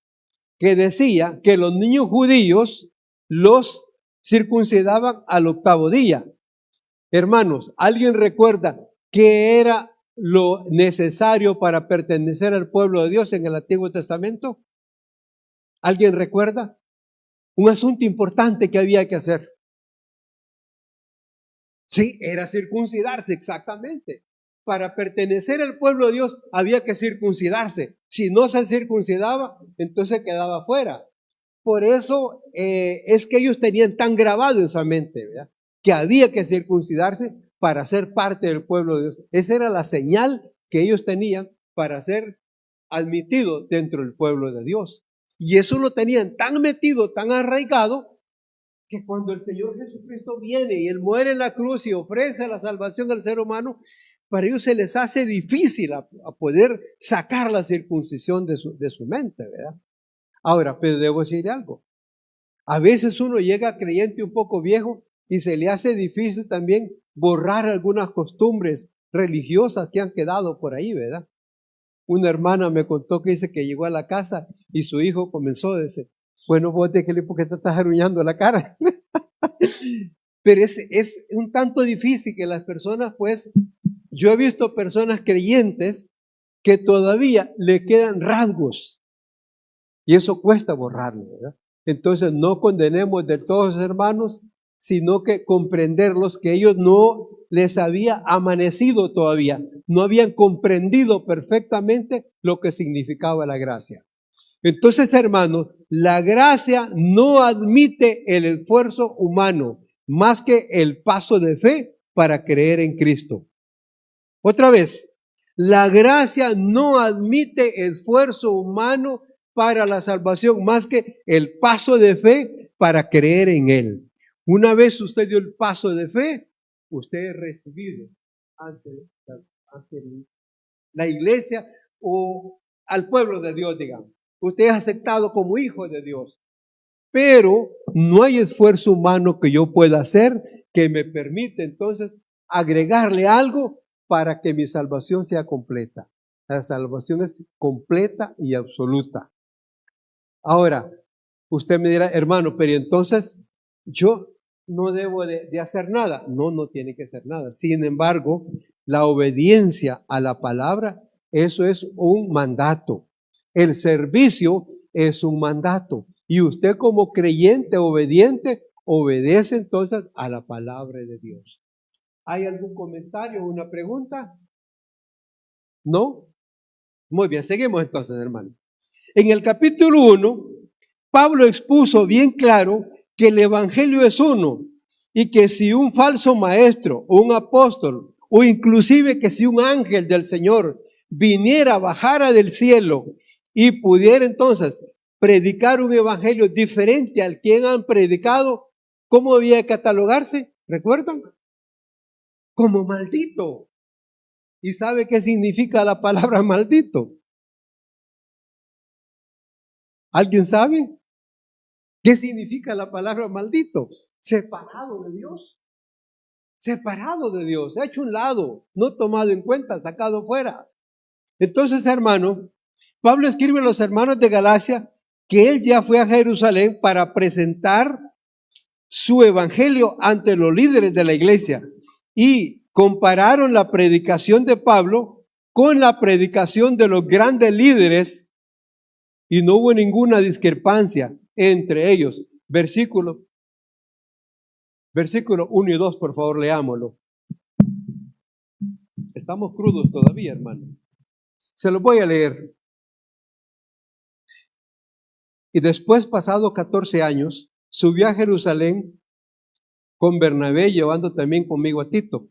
Que decía que los niños judíos los circuncidaban al 8º día. Hermanos, ¿alguien recuerda qué era lo necesario para pertenecer al pueblo de Dios en el Antiguo Testamento? ¿Alguien recuerda? Un asunto importante que había que hacer. Sí, era circuncidarse, exactamente. Para pertenecer al pueblo de Dios había que circuncidarse. Si no se circuncidaba, entonces quedaba fuera. Por eso es que ellos tenían tan grabado en su mente, ¿verdad?, que había que circuncidarse para ser parte del pueblo de Dios. Esa era la señal que ellos tenían para ser admitidos dentro del pueblo de Dios. Y eso lo tenían tan metido, tan arraigado, que cuando el Señor Jesucristo viene y Él muere en la cruz y ofrece la salvación al ser humano, para ellos se les hace difícil a poder sacar la circuncisión de su mente, ¿verdad? Ahora, pero debo decir algo. A veces uno llega creyente un poco viejo y se le hace difícil también borrar algunas costumbres religiosas que han quedado por ahí, ¿verdad? Una hermana me contó que dice que llegó a la casa y su hijo comenzó a decir, bueno, vos déjale porque te estás arruinando la cara. Pero es un tanto difícil que las personas, pues, yo he visto personas creyentes que todavía le quedan rasgos y eso cuesta borrarlo, ¿verdad? Entonces no condenemos de todos los hermanos, sino que comprenderlos que ellos no les había amanecido todavía, no habían comprendido perfectamente lo que significaba la gracia. Entonces, hermanos, la gracia no admite el esfuerzo humano más que el paso de fe para creer en Cristo. Otra vez, la gracia no admite esfuerzo humano para la salvación más que el paso de fe para creer en Él. Una vez usted dio el paso de fe, usted es recibido ante la iglesia o al pueblo de Dios, digamos. Usted es aceptado como hijo de Dios. Pero no hay esfuerzo humano que yo pueda hacer que me permita entonces agregarle algo para que mi salvación sea completa. La salvación es completa y absoluta. Ahora, usted me dirá, hermano, pero entonces yo no debo de hacer nada. No, no tiene que hacer nada. Sin embargo, la obediencia a la palabra, eso es un mandato. El servicio es un mandato. Y usted como creyente obediente, obedece entonces a la palabra de Dios. ¿Hay algún comentario o una pregunta? ¿No? Muy bien, seguimos entonces, hermano. En el capítulo 1, Pablo expuso bien claro que el evangelio es uno y que si un falso maestro, un apóstol o inclusive que si un ángel del Señor viniera, bajara del cielo y pudiera entonces predicar un evangelio diferente al que han predicado, ¿cómo debía catalogarse? ¿Recuerdan? Como maldito. ¿Y sabe qué significa la palabra maldito? ¿Alguien sabe? ¿Qué significa la palabra maldito? Separado de Dios. Separado de Dios, hecho un lado, no tomado en cuenta, sacado fuera. Entonces, hermano, Pablo escribe a los hermanos de Galacia que él ya fue a Jerusalén para presentar su evangelio ante los líderes de la iglesia y compararon la predicación de Pablo con la predicación de los grandes líderes y no hubo ninguna discrepancia entre ellos. Versículo 1 y 2, por favor, leámoslo. Estamos crudos todavía, hermano. Se los voy a leer. Y después, pasado 14 años, subió a Jerusalén con Bernabé, llevando también conmigo a Tito.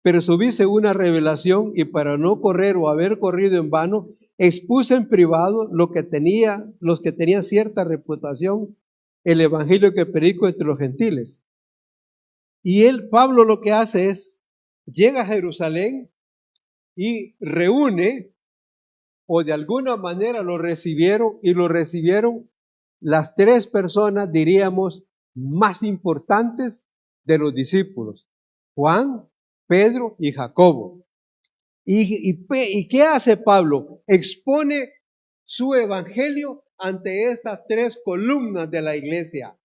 Pero subí según una revelación y para no correr o haber corrido en vano, expuse en privado los que tenían cierta reputación, el evangelio que predico entre los gentiles. Y Pablo lo que hace es, llega a Jerusalén y reúne, o de alguna manera lo recibieron las tres personas, diríamos, más importantes de los discípulos, Juan, Pedro y Jacobo. ¿Y qué hace Pablo? Expone su evangelio ante estas tres columnas de la iglesia,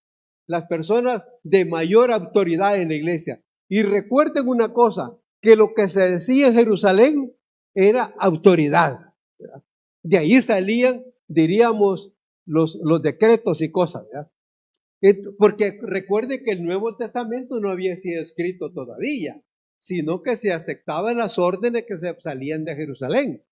las personas de mayor autoridad en la iglesia. Y recuerden una cosa, que lo que se decía en Jerusalén era autoridad. De ahí salían, diríamos, los decretos y cosas, ¿verdad? Porque recuerde que el Nuevo Testamento no había sido escrito todavía, sino que se aceptaban las órdenes que se salían de Jerusalén.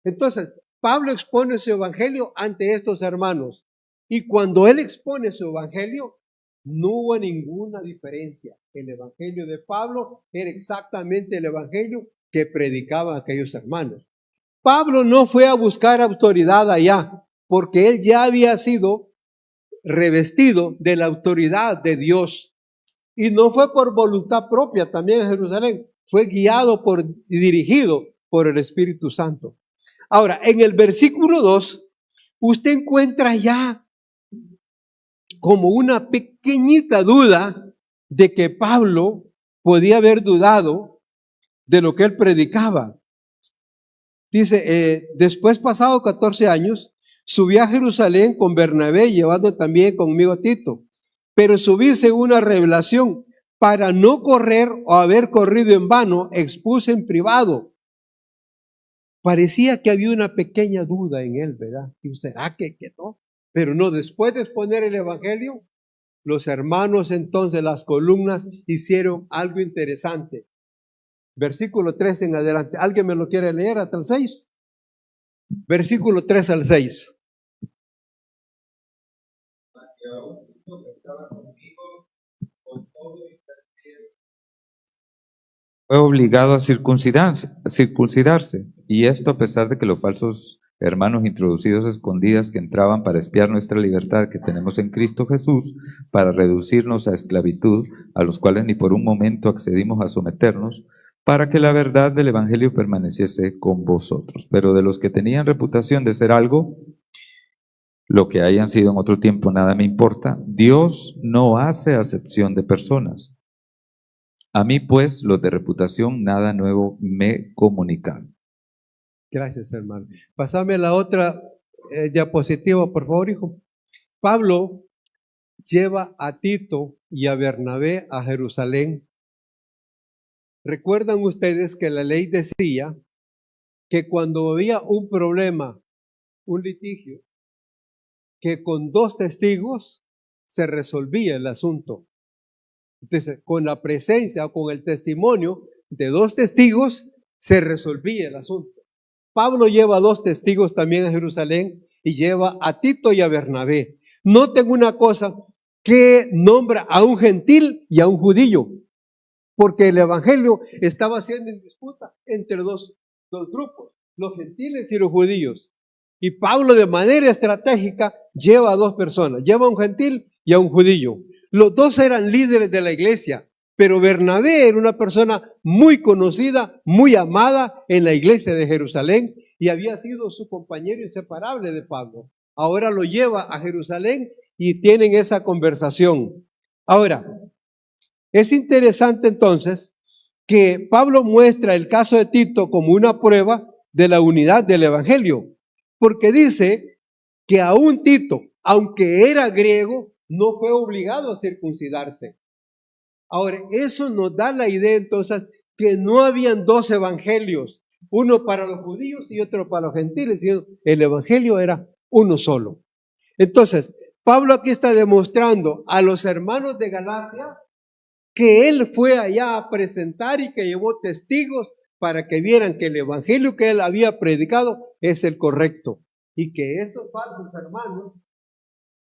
Entonces, Pablo expone su evangelio ante estos hermanos. Y cuando él expone su evangelio, no hubo ninguna diferencia. El evangelio de Pablo era exactamente el evangelio que predicaban aquellos hermanos. Pablo no fue a buscar autoridad allá, porque él ya había sido revestido de la autoridad de Dios. Y no fue por voluntad propia también en Jerusalén, fue guiado y dirigido por el Espíritu Santo. Ahora, en el versículo 2, usted encuentra ya como una pequeñita duda de que Pablo podía haber dudado de lo que él predicaba. Dice, después pasado 14 años, subí a Jerusalén con Bernabé, llevando también conmigo a Tito. Pero subí según una revelación, para no correr o haber corrido en vano, expuse en privado. Parecía que había una pequeña duda en él, ¿verdad? ¿Y será que no? Pero no, después de exponer el evangelio, los hermanos entonces, las columnas, hicieron algo interesante. Versículo 3 en adelante. ¿Alguien me lo quiere leer hasta el 6? Versículo 3 al 6.
Fue obligado a circuncidarse, y esto a pesar de que los falsos hermanos introducidos a escondidas que entraban para espiar nuestra libertad que tenemos en Cristo Jesús, para reducirnos a esclavitud, a los cuales ni por un momento accedimos a someternos, para que la verdad del Evangelio permaneciese con vosotros. Pero de los que tenían reputación de ser algo, lo que hayan sido en otro tiempo, nada me importa. Dios no hace acepción de personas. A mí, pues, los de reputación, nada nuevo me comunicaron.
Gracias, hermano. Pásame la otra diapositiva, por favor, hijo. Pablo lleva a Tito y a Bernabé a Jerusalén. ¿Recuerdan ustedes que la ley decía que cuando había un problema, un litigio, que con 2 testigos se resolvía el asunto? Entonces, con la presencia o con el testimonio de 2 testigos se resolvía el asunto. Pablo lleva 2 testigos también a Jerusalén y lleva a Tito y a Bernabé. Noten una cosa, que nombra a un gentil y a un judío, porque el evangelio estaba siendo en disputa entre dos grupos, los gentiles y los judíos. Y Pablo, de manera estratégica, lleva a 2 personas, lleva a un gentil y a un judío. Los 2 eran líderes de la iglesia, pero Bernabé era una persona muy conocida, muy amada en la iglesia de Jerusalén y había sido su compañero inseparable de Pablo. Ahora lo lleva a Jerusalén y tienen esa conversación. Ahora, es interesante entonces que Pablo muestra el caso de Tito como una prueba de la unidad del evangelio, porque dice que aún Tito, aunque era griego, no fue obligado a circuncidarse. Ahora, eso nos da la idea entonces que no habían 2 evangelios, uno para los judíos y otro para los gentiles, sino el evangelio era uno solo. Entonces, Pablo aquí está demostrando a los hermanos de Galacia que él fue allá a presentar y que llevó testigos para que vieran que el evangelio que él había predicado es el correcto y que estos falsos hermanos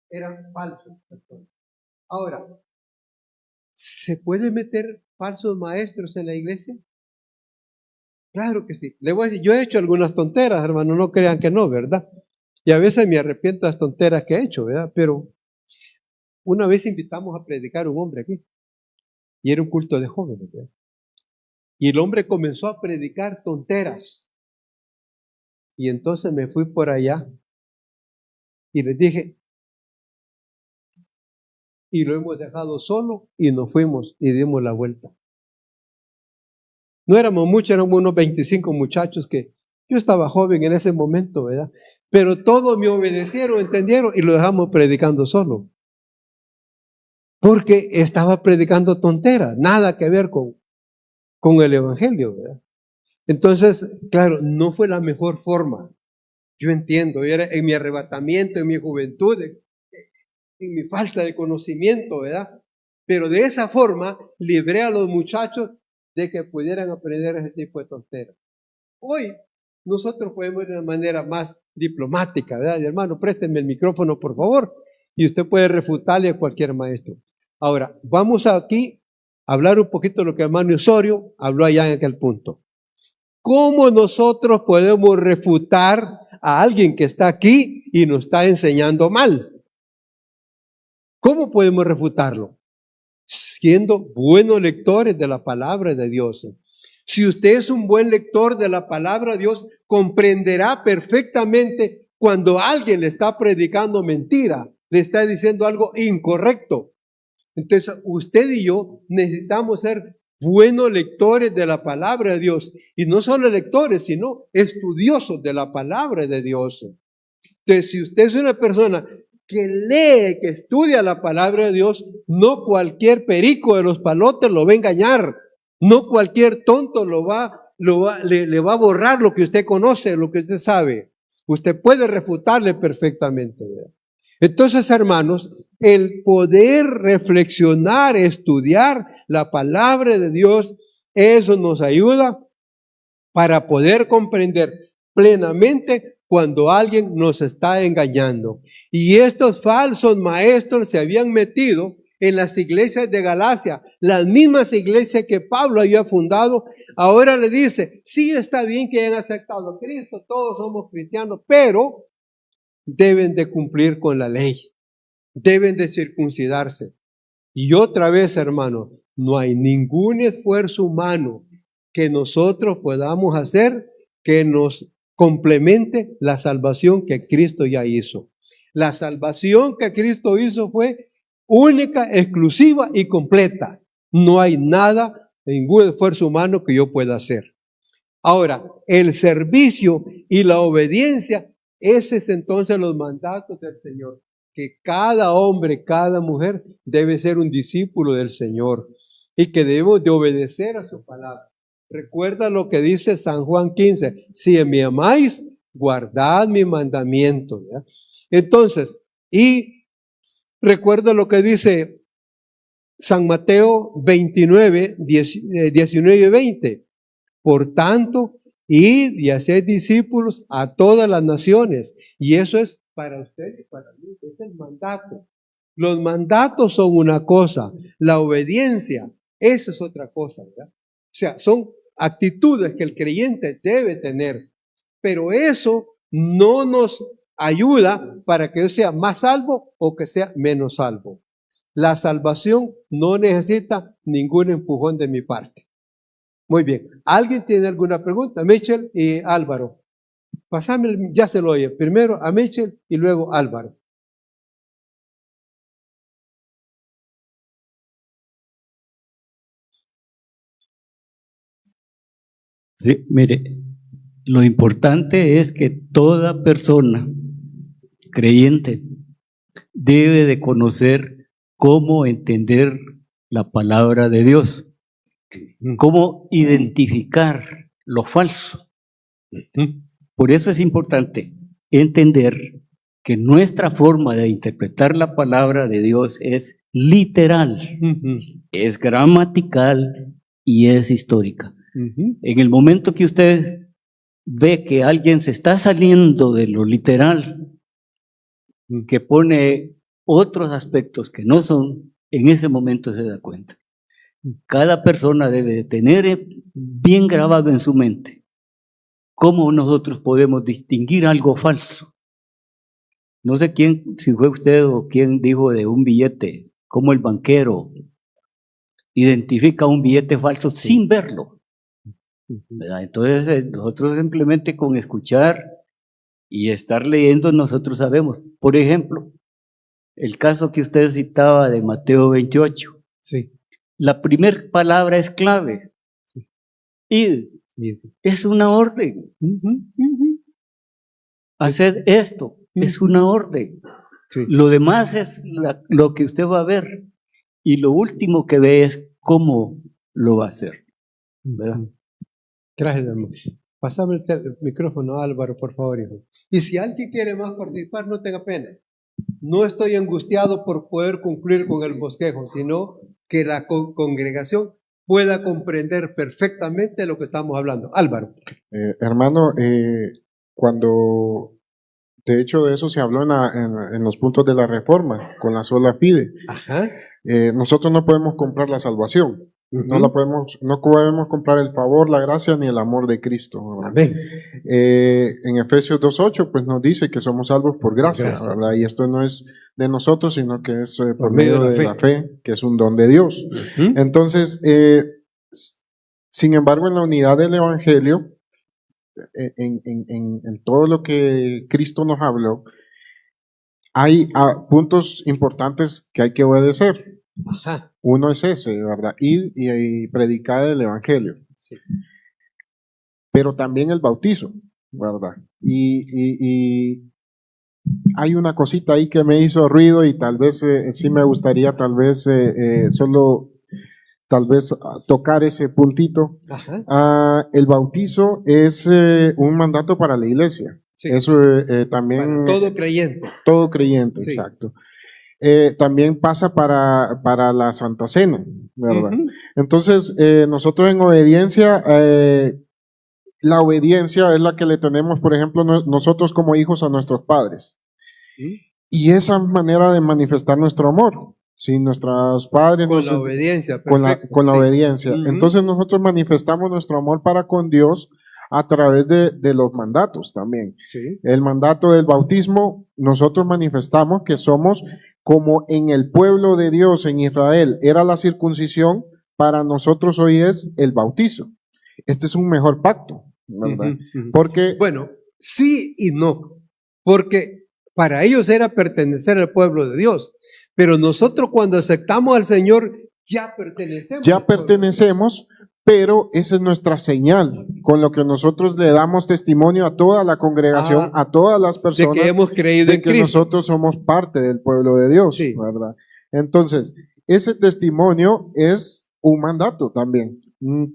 eran falsos. Ahora, ¿se puede meter falsos maestros en la iglesia? Claro que sí. Le voy a decir, yo he hecho algunas tonteras, hermano, no crean que no, ¿verdad? Y a veces me arrepiento de las tonteras que he hecho, ¿verdad? Pero una vez invitamos a predicar a un hombre aquí, y era un culto de jóvenes, ¿verdad? Y el hombre comenzó a predicar tonteras. Y entonces me fui por allá y les dije, y lo hemos dejado solo y nos fuimos y dimos la vuelta. No éramos muchos, éramos unos 25 muchachos que yo estaba joven en ese momento, ¿verdad? Pero todos me obedecieron, entendieron y lo dejamos predicando solo. Porque estaba predicando tonteras, nada que ver con el evangelio, ¿verdad? Entonces, claro, no fue la mejor forma. Yo entiendo, era en mi arrebatamiento, en mi juventud, en mi falta de conocimiento, ¿verdad? Pero de esa forma libré a los muchachos de que pudieran aprender ese tipo de tonteras. Hoy nosotros podemos ir de una manera más diplomática, ¿verdad? Hermano, présteme el micrófono, por favor, y usted puede refutarle a cualquier maestro. Ahora, vamos aquí a hablar un poquito de lo que el hermano Osorio habló allá en aquel punto. ¿Cómo nosotros podemos refutar a alguien que está aquí y nos está enseñando mal? ¿Cómo podemos refutarlo? Siendo buenos lectores de la palabra de Dios. Si usted es un buen lector de la palabra de Dios, comprenderá perfectamente cuando alguien le está predicando mentira, le está diciendo algo incorrecto. Entonces, usted y yo necesitamos ser buenos lectores de la palabra de Dios. Y no solo lectores, sino estudiosos de la palabra de Dios. Entonces, si usted es una persona que lee, que estudia la palabra de Dios, no cualquier perico de los palotes lo va a engañar. No cualquier tonto le va a borrar lo que usted conoce, lo que usted sabe. Usted puede refutarle perfectamente, ¿verdad? Entonces, hermanos, el poder reflexionar, estudiar la palabra de Dios, eso nos ayuda para poder comprender plenamente cuando alguien nos está engañando. Y estos falsos maestros se habían metido en las iglesias de Galacia, las mismas iglesias que Pablo había fundado. Ahora le dice, sí, está bien que hayan aceptado a Cristo, todos somos cristianos, pero deben de cumplir con la ley, deben de circuncidarse. Y otra vez, hermanos, no hay ningún esfuerzo humano que nosotros podamos hacer que nos complemente la salvación que Cristo ya hizo. La salvación que Cristo hizo fue única, exclusiva y completa. No hay nada ningún esfuerzo humano que yo pueda hacer. Ahora, el servicio y la obediencia, ese es entonces los mandatos del Señor, que cada hombre, cada mujer debe ser un discípulo del Señor y que debemos de obedecer a su palabra. Recuerda lo que dice San Juan 15, si me amáis, guardad mi mandamiento. ¿Ya? Entonces, y recuerda lo que dice San Mateo 29, 19 y 20. Por tanto, id y haced discípulos a todas las naciones. Y eso es para usted y para mí, es el mandato. Los mandatos son una cosa, la obediencia, esa es otra cosa, ¿verdad? O sea, son actitudes que el creyente debe tener, pero eso no nos ayuda para que yo sea más salvo o que sea menos salvo. La salvación no necesita ningún empujón de mi parte. Muy bien. ¿Alguien tiene alguna pregunta? Michel y Álvaro. Pasame, ya se lo oye. Primero a Michel y luego Álvaro.
Sí, mire, lo importante es que toda persona creyente debe de conocer cómo entender la palabra de Dios, cómo identificar lo falso. Por eso es importante entender que nuestra forma de interpretar la palabra de Dios es literal, es gramatical y es histórica. En el momento que usted ve que alguien se está saliendo de lo literal, que pone otros aspectos que no son, en ese momento se da cuenta. Cada persona debe de tener bien grabado en su mente cómo nosotros podemos distinguir algo falso. No sé quién, si fue usted o quién dijo de un billete, cómo el banquero identifica un billete falso sin verlo. ¿Verdad? Entonces nosotros simplemente con escuchar y estar leyendo nosotros sabemos. Por ejemplo, el caso que usted citaba de Mateo 28.
Sí.
La primera palabra es clave. Id. Es una orden. Haced esto. Es una orden.
Sí.
Lo demás es lo que usted va a ver. Y lo último que ve es cómo lo va a hacer. ¿Verdad?
Gracias, hermano. Pásame el micrófono, Álvaro, por favor, hijo. Y si alguien quiere más participar, no tenga pena. No estoy angustiado por poder concluir con el bosquejo, sino que la congregación pueda comprender perfectamente lo que estamos hablando. Álvaro.
Hermano, cuando de hecho de eso se habló en los puntos de la reforma, con la sola fide.
Ajá.
Nosotros no podemos comprar la salvación. No podemos comprar el favor, la gracia ni el amor de Cristo.
Amén.
En Efesios 2:8 pues nos dice que somos salvos por gracia, ¿verdad? Y esto no es de nosotros, sino que es por medio de la fe, que es un don de Dios. Entonces, sin embargo, en la unidad del Evangelio, en todo lo que Cristo nos habló, hay puntos importantes que hay que obedecer.
Ajá.
Uno es ese, ¿verdad? Ir y predicar el Evangelio.
Sí.
Pero también el bautizo, ¿verdad? Y hay una cosita ahí que me hizo ruido y tal vez sí me gustaría solo tocar ese puntito. El bautizo es un mandato para la iglesia. Sí. Eso también...
Para todo creyente.
Todo creyente, sí. Exacto. También pasa para la Santa Cena, ¿verdad? Entonces, nosotros en obediencia, la obediencia es la que le tenemos, por ejemplo, nosotros como hijos a nuestros padres. Y esa manera de manifestar nuestro amor. Si nuestros padres...
Con la obediencia.
Con la obediencia. Entonces nosotros manifestamos nuestro amor para con Dios a través de los mandatos también.
Sí.
El mandato del bautismo, nosotros manifestamos que somos como en el pueblo de Dios, en Israel, era la circuncisión, para nosotros hoy es el bautizo. Este es un mejor pacto, ¿verdad? Porque...
Bueno, sí y no, porque para ellos era pertenecer al pueblo de Dios, pero nosotros cuando aceptamos al Señor, ya pertenecemos.
Ya pertenecemos, pero esa es nuestra señal, con lo que nosotros le damos testimonio a toda la congregación, a todas las
De
personas,
que hemos creído
de
en
que
Cristo.
nosotros somos parte del pueblo de Dios,
Sí.
¿verdad? Entonces, ese testimonio es un mandato también.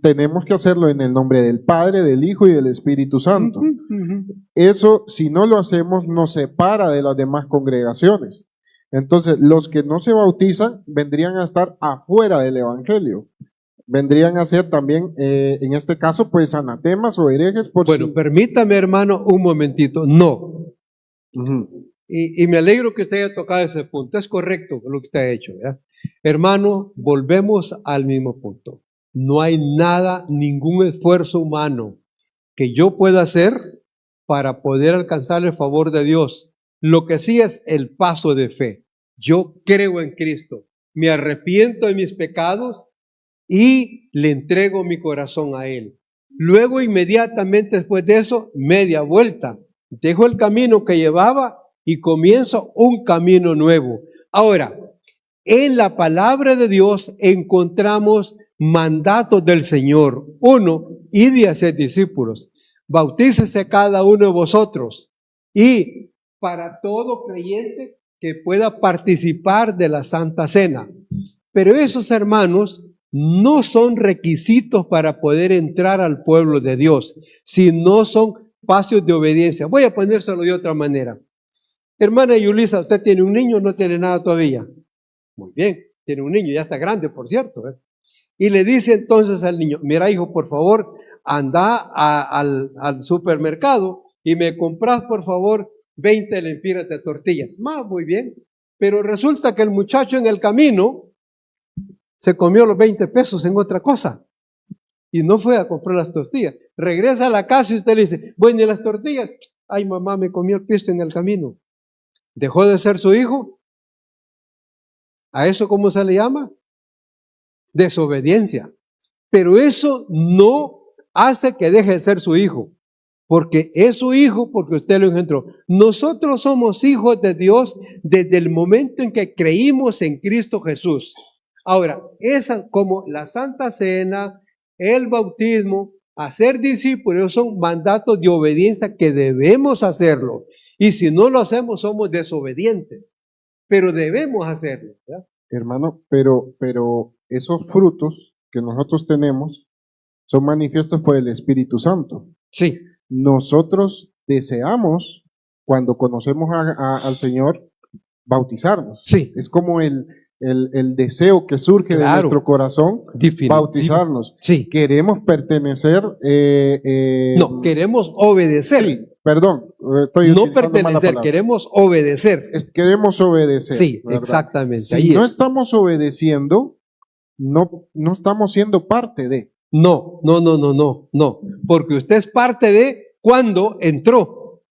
Tenemos que hacerlo en el nombre del Padre, del Hijo y del Espíritu Santo.
Ujú, ujú.
Eso, si no lo hacemos, nos separa de las demás congregaciones. Entonces, los que no se bautizan vendrían a estar afuera del Evangelio. Vendrían a ser también, en este caso, pues anatemas o herejes por
Bueno,
sí.
permítame, hermano, un momentito. No.
Ujú.
Y me alegro que usted haya tocado ese punto. Es correcto lo que usted ha hecho, ¿verdad? Hermano, volvemos al mismo punto. No hay nada, ningún esfuerzo humano que yo pueda hacer para poder alcanzar el favor de Dios. Lo que sí es el paso de fe. Yo creo en Cristo, me arrepiento de mis pecados y le entrego mi corazón a Él. Luego, inmediatamente después de eso, media vuelta. Dejo el camino que llevaba y comienzo un camino nuevo. Ahora, en la palabra de Dios encontramos mandatos del Señor. Uno, id y haced discípulos. Bautícese cada uno de vosotros. Y para todo creyente que pueda participar de la Santa Cena. Pero esos, hermanos, no son requisitos para poder entrar al pueblo de Dios, sino son pasos de obediencia. Voy a ponérselo de otra manera. Hermana Yulisa, ¿usted tiene un niño o no tiene nada todavía? Muy bien, tiene un niño, ya está grande, por cierto. Y le dice entonces al niño, mira hijo, por favor, anda al supermercado y me compras, por favor, 20 lempiras de tortillas. Muy bien. Pero resulta que el muchacho en el camino se comió los 20 pesos en otra cosa y no fue a comprar las tortillas. Regresa a la casa y usted le dice, bueno, ¿y las tortillas? Ay, mamá, me comió el pisto en el camino. ¿Dejó de ser su hijo? ¿A eso cómo se le llama? Desobediencia. Pero eso no hace que deje de ser su hijo, porque es su hijo porque usted lo engendró. Nosotros somos hijos de Dios desde el momento en que creímos en Cristo Jesús. Ahora, esa como la Santa Cena, el bautismo, hacer discípulos son mandatos de obediencia que debemos hacerlo. Y si no lo hacemos, somos desobedientes. Pero debemos hacerlo, ¿verdad?
Hermano, pero esos frutos que nosotros tenemos son manifiestos por el Espíritu Santo.
Sí.
Nosotros deseamos, cuando conocemos al Señor, bautizarnos.
Sí.
Es como el deseo que surge de nuestro corazón,
Definitivo.
bautizarnos.
Sí.
Queremos pertenecer.
No, queremos obedecer.
Sí, perdón, estoy
No
utilizando mala
pertenecer,
palabra.
queremos obedecer.
Queremos obedecer.
Sí,
¿verdad?
exactamente.
Si
ahí
no
es.
estamos obedeciendo, no estamos siendo parte de.
No, porque usted es parte de cuando entró.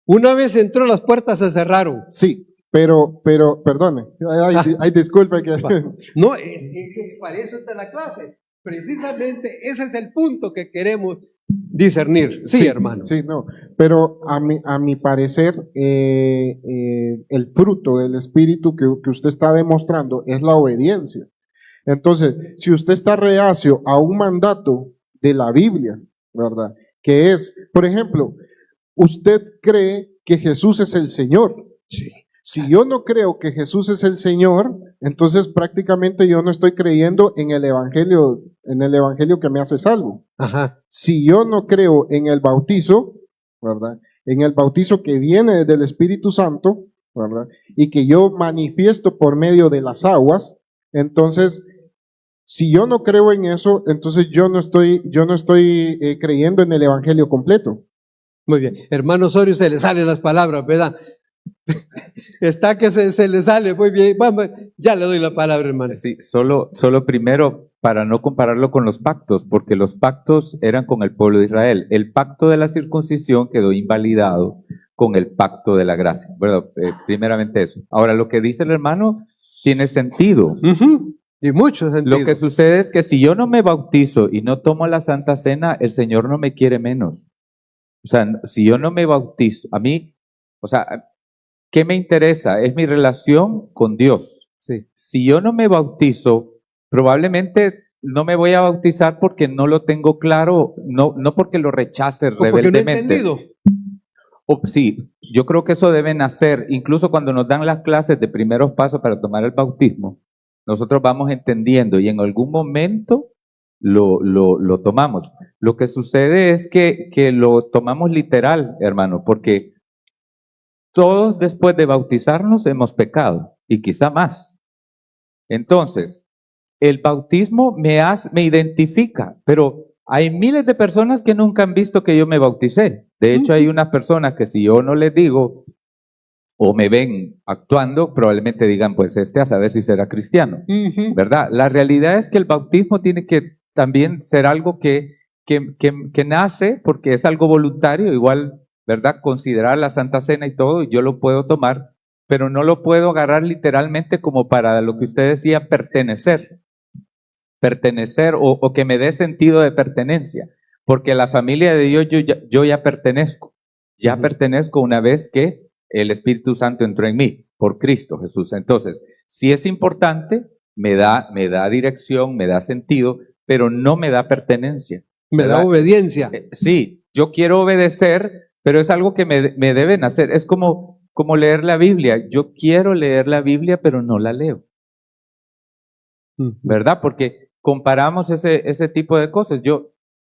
Una vez entró, las puertas se cerraron.
Sí, pero, perdone, ay, disculpe que...
No, es que para eso está la clase. Precisamente ese es el punto que queremos discernir. Sí, hermano.
Sí, no, pero a mi parecer, el fruto del Espíritu que usted está demostrando es la obediencia. Entonces, si usted está reacio a un mandato de la Biblia, ¿verdad? Que es, por ejemplo, usted cree que Jesús es el Señor.
Sí.
Si yo no creo que Jesús es el Señor, entonces prácticamente yo no estoy creyendo en el evangelio que me hace salvo.
Ajá.
Si yo no creo en el bautizo, ¿verdad? En el bautizo que viene del Espíritu Santo, ¿verdad? Y que yo manifiesto por medio de las aguas, entonces, si yo no creo en eso, entonces yo no estoy creyendo en el evangelio completo.
Muy bien. Hermano Osorio, se le salen las palabras, ¿verdad? Está que se le sale. Muy bien. Vamos, ya le doy la palabra, hermano.
Sí, solo primero, para no compararlo con los pactos, porque los pactos eran con el pueblo de Israel. El pacto de la circuncisión quedó invalidado con el pacto de la gracia. Bueno, primeramente eso. Ahora, lo que dice el hermano tiene sentido.
Uh-huh. Y mucho sentido.
Lo que sucede es que si yo no me bautizo y no tomo la Santa Cena, el Señor no me quiere menos. O sea, si yo no me bautizo, a mí, o sea, ¿qué me interesa? Es mi relación con Dios.
Sí.
Si yo no me bautizo, probablemente no me voy a bautizar porque no lo tengo claro, no porque lo rechace
O porque no he
rebeldemente.
entendido.
Sí, yo creo que eso deben hacer, incluso cuando nos dan las clases de primeros pasos para tomar el bautismo, nosotros vamos entendiendo y en algún momento lo tomamos. Lo que sucede es que lo tomamos literal, hermano, porque todos después de bautizarnos hemos pecado y quizá más. Entonces, el bautismo me identifica, pero hay miles de personas que nunca han visto que yo me bauticé. De hecho, hay unas personas que si yo no les digo o me ven actuando, probablemente digan, pues a saber si será cristiano, ¿verdad? La realidad es que el bautismo tiene que también ser algo que nace porque es algo voluntario, igual, ¿verdad? Considerar la Santa Cena y todo, y yo lo puedo tomar, pero no lo puedo agarrar literalmente como para lo que usted decía, pertenecer o que me dé sentido de pertenencia, porque a la familia de Dios yo ya pertenezco, pertenezco una vez que el Espíritu Santo entró en mí por Cristo Jesús. Entonces, sí es importante, me da dirección, me da sentido, pero no me da pertenencia.
Me da obediencia.
Sí, yo quiero obedecer, pero es algo que me deben hacer. Es como leer la Biblia. Yo quiero leer la Biblia, pero no la leo. ¿Verdad? Porque comparamos ese tipo de cosas.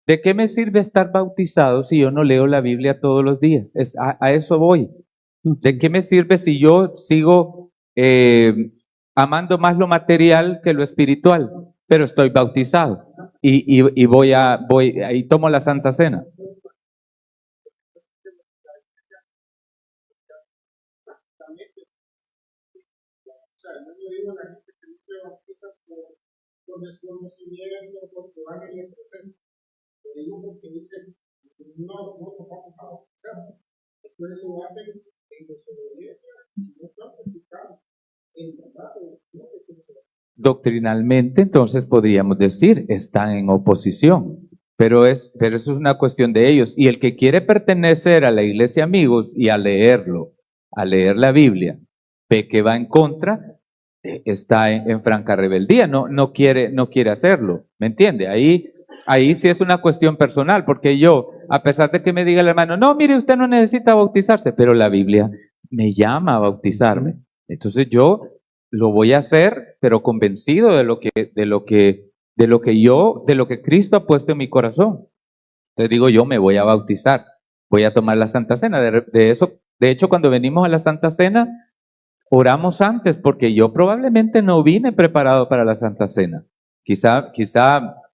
¿De qué me sirve estar bautizado si yo no leo la Biblia todos los días? A eso voy. ¿De qué me sirve si yo sigo amando más lo material que lo espiritual? Pero estoy bautizado y voy ahí tomo la Santa Cena.
Por desconocimiento, porque van en el proceso. Te digo porque dicen, no nos vamos a bautizar. Por eso lo hacen en desobediencia, no están practicando en verdad.
Doctrinalmente, entonces podríamos decir, están en oposición, pero eso es una cuestión de ellos. Y el que quiere pertenecer a la iglesia Amigos y a leer la Biblia, ve que va en contra, está en franca rebeldía, no quiere hacerlo, ¿me entiende? Ahí sí es una cuestión personal, porque yo, a pesar de que me diga el hermano, no, mire, usted no necesita bautizarse, pero la Biblia me llama a bautizarme. Entonces yo lo voy a hacer, pero convencido de lo que Cristo ha puesto en mi corazón. Entonces digo, yo me voy a bautizar, voy a tomar la Santa Cena. De hecho, cuando venimos a la Santa Cena, oramos antes, porque yo probablemente no vine preparado para la Santa Cena. Quizá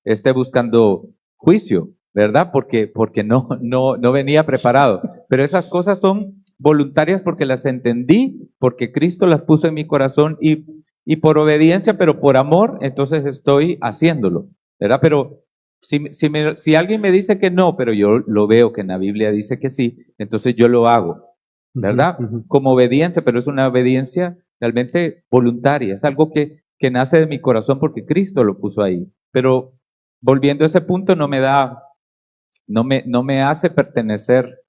esté buscando juicio, ¿verdad? Porque no venía preparado. Pero esas cosas son voluntarias porque las entendí, porque Cristo las puso en mi corazón y por obediencia, pero por amor, entonces estoy haciéndolo, ¿verdad? Pero si alguien me dice que no, pero yo lo veo que en la Biblia dice que sí, entonces yo lo hago, ¿verdad? Como obediencia, pero es una obediencia realmente voluntaria, es algo que nace de mi corazón porque Cristo lo puso ahí. Pero volviendo a ese punto, no me hace pertenecer.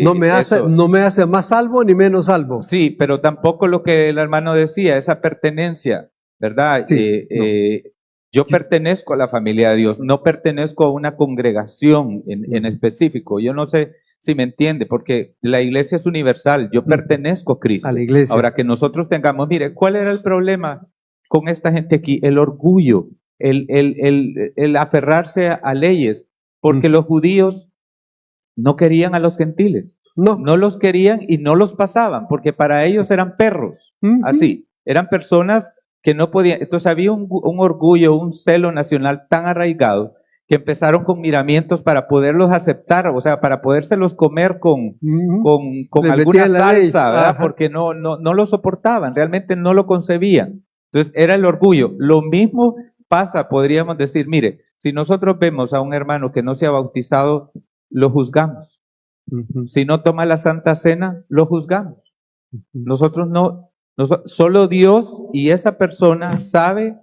No me hace más salvo ni menos salvo.
Sí, pero tampoco lo que el hermano decía, esa pertenencia, ¿verdad?
Sí,
Yo pertenezco a la familia de Dios, no pertenezco a una congregación en específico. Yo no sé si me entiende, porque la iglesia es universal, yo pertenezco a Cristo.
A la iglesia.
Ahora que nosotros tengamos, mire, ¿cuál era el problema con esta gente aquí? El orgullo, el aferrarse a leyes, porque los judíos no querían a los gentiles. No los querían y no los pasaban, porque para ellos eran perros, así, eran personas que no podían. Entonces había un orgullo, un celo nacional tan arraigado que empezaron con miramientos para poderlos aceptar, o sea, para podérselos comer con alguna salsa, ¿verdad? Porque no lo soportaban, realmente no lo concebían. Entonces era el orgullo. Lo mismo pasa, podríamos decir, mire, si nosotros vemos a un hermano que no se ha bautizado, lo juzgamos. Si no toma la Santa Cena, lo juzgamos. Nosotros solo Dios y esa persona sabe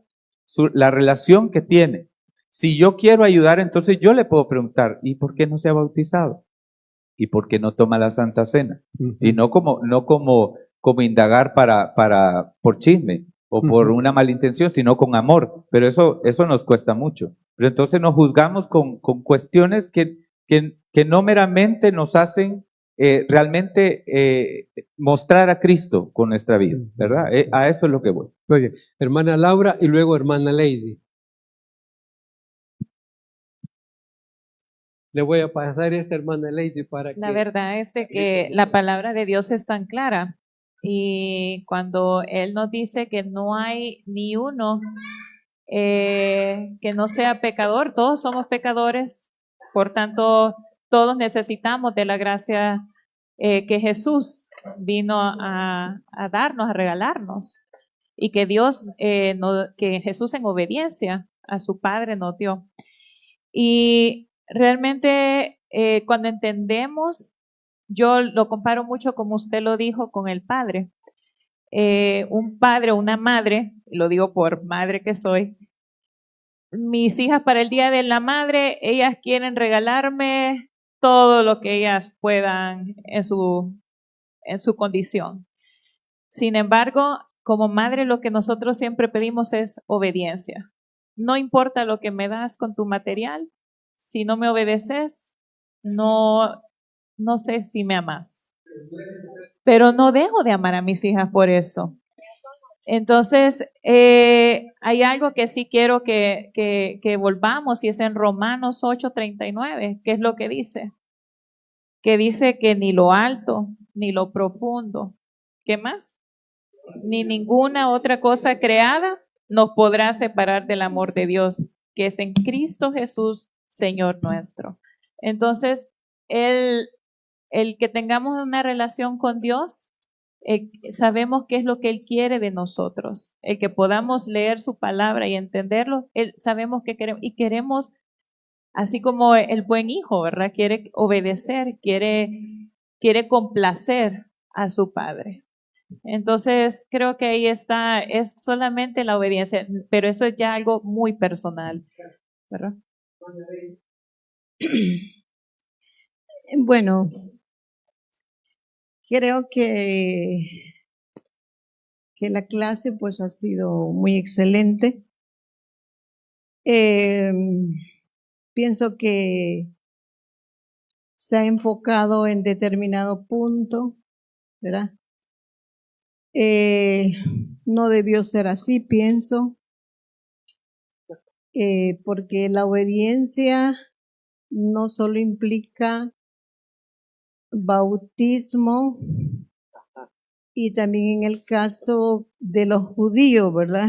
la relación que tiene. Si yo quiero ayudar, entonces yo le puedo preguntar, ¿y por qué no se ha bautizado? ¿Y por qué no toma la Santa Cena? Y no como indagar por chisme, o por una mala intención, sino con amor. Pero eso nos cuesta mucho. Pero entonces nos juzgamos con cuestiones que no meramente nos hacen realmente mostrar a Cristo con nuestra vida, ¿verdad? A eso es lo que voy.
Oye, hermana Laura y luego hermana Lady. Le voy a pasar esta hermana Lady para
La
que...
verdad es de que la palabra de Dios es tan clara y cuando Él nos dice que no hay ni uno que no sea pecador, todos somos pecadores, por tanto todos necesitamos de la gracia que Jesús vino a darnos, a regalarnos y que Dios, que Jesús en obediencia a su Padre nos dio. Y realmente cuando entendemos, yo lo comparo mucho como usted lo dijo con el padre. Un padre o una madre, lo digo por madre que soy, mis hijas para el Día de la Madre, ellas quieren regalarme todo lo que ellas puedan en su condición. Sin embargo, como madre lo que nosotros siempre pedimos es obediencia. No importa lo que me das con tu material, si no me obedeces, no sé si me amas. Pero no dejo de amar a mis hijas por eso. Entonces, hay algo que sí quiero que volvamos y es en Romanos 8:39, que es lo que dice. Que dice que ni lo alto, ni lo profundo, ¿qué más? Ni ninguna otra cosa creada nos podrá separar del amor de Dios, que es en Cristo Jesús, Señor nuestro. Entonces, el que tengamos una relación con Dios, sabemos qué es lo que Él quiere de nosotros. El que podamos leer su palabra y entenderlo, sabemos que queremos, y queremos, así como el buen hijo, ¿verdad? Quiere obedecer, quiere complacer a su padre. Entonces, creo que ahí está, es solamente la obediencia, pero eso es ya algo muy personal, ¿verdad?
Bueno, creo que la clase pues ha sido muy excelente. Pienso que se ha enfocado en determinado punto, ¿verdad? No debió ser así, pienso, porque la obediencia no solo implica bautismo, y también en el caso de los judíos, ¿verdad?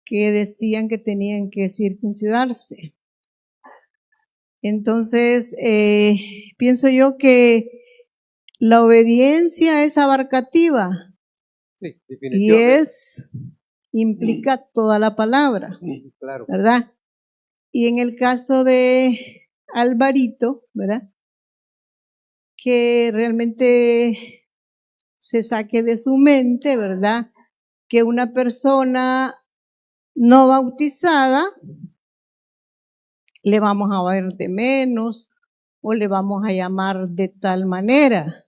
Que decían que tenían que circuncidarse. Entonces, pienso yo que la obediencia es abarcativa.
Sí,
Y
definitivamente.
implica toda la palabra,
Claro.
¿verdad? Y en el caso de Alvarito, ¿verdad? Que realmente se saque de su mente, ¿verdad? Que una persona no bautizada le vamos a ver de menos o le vamos a llamar de tal manera.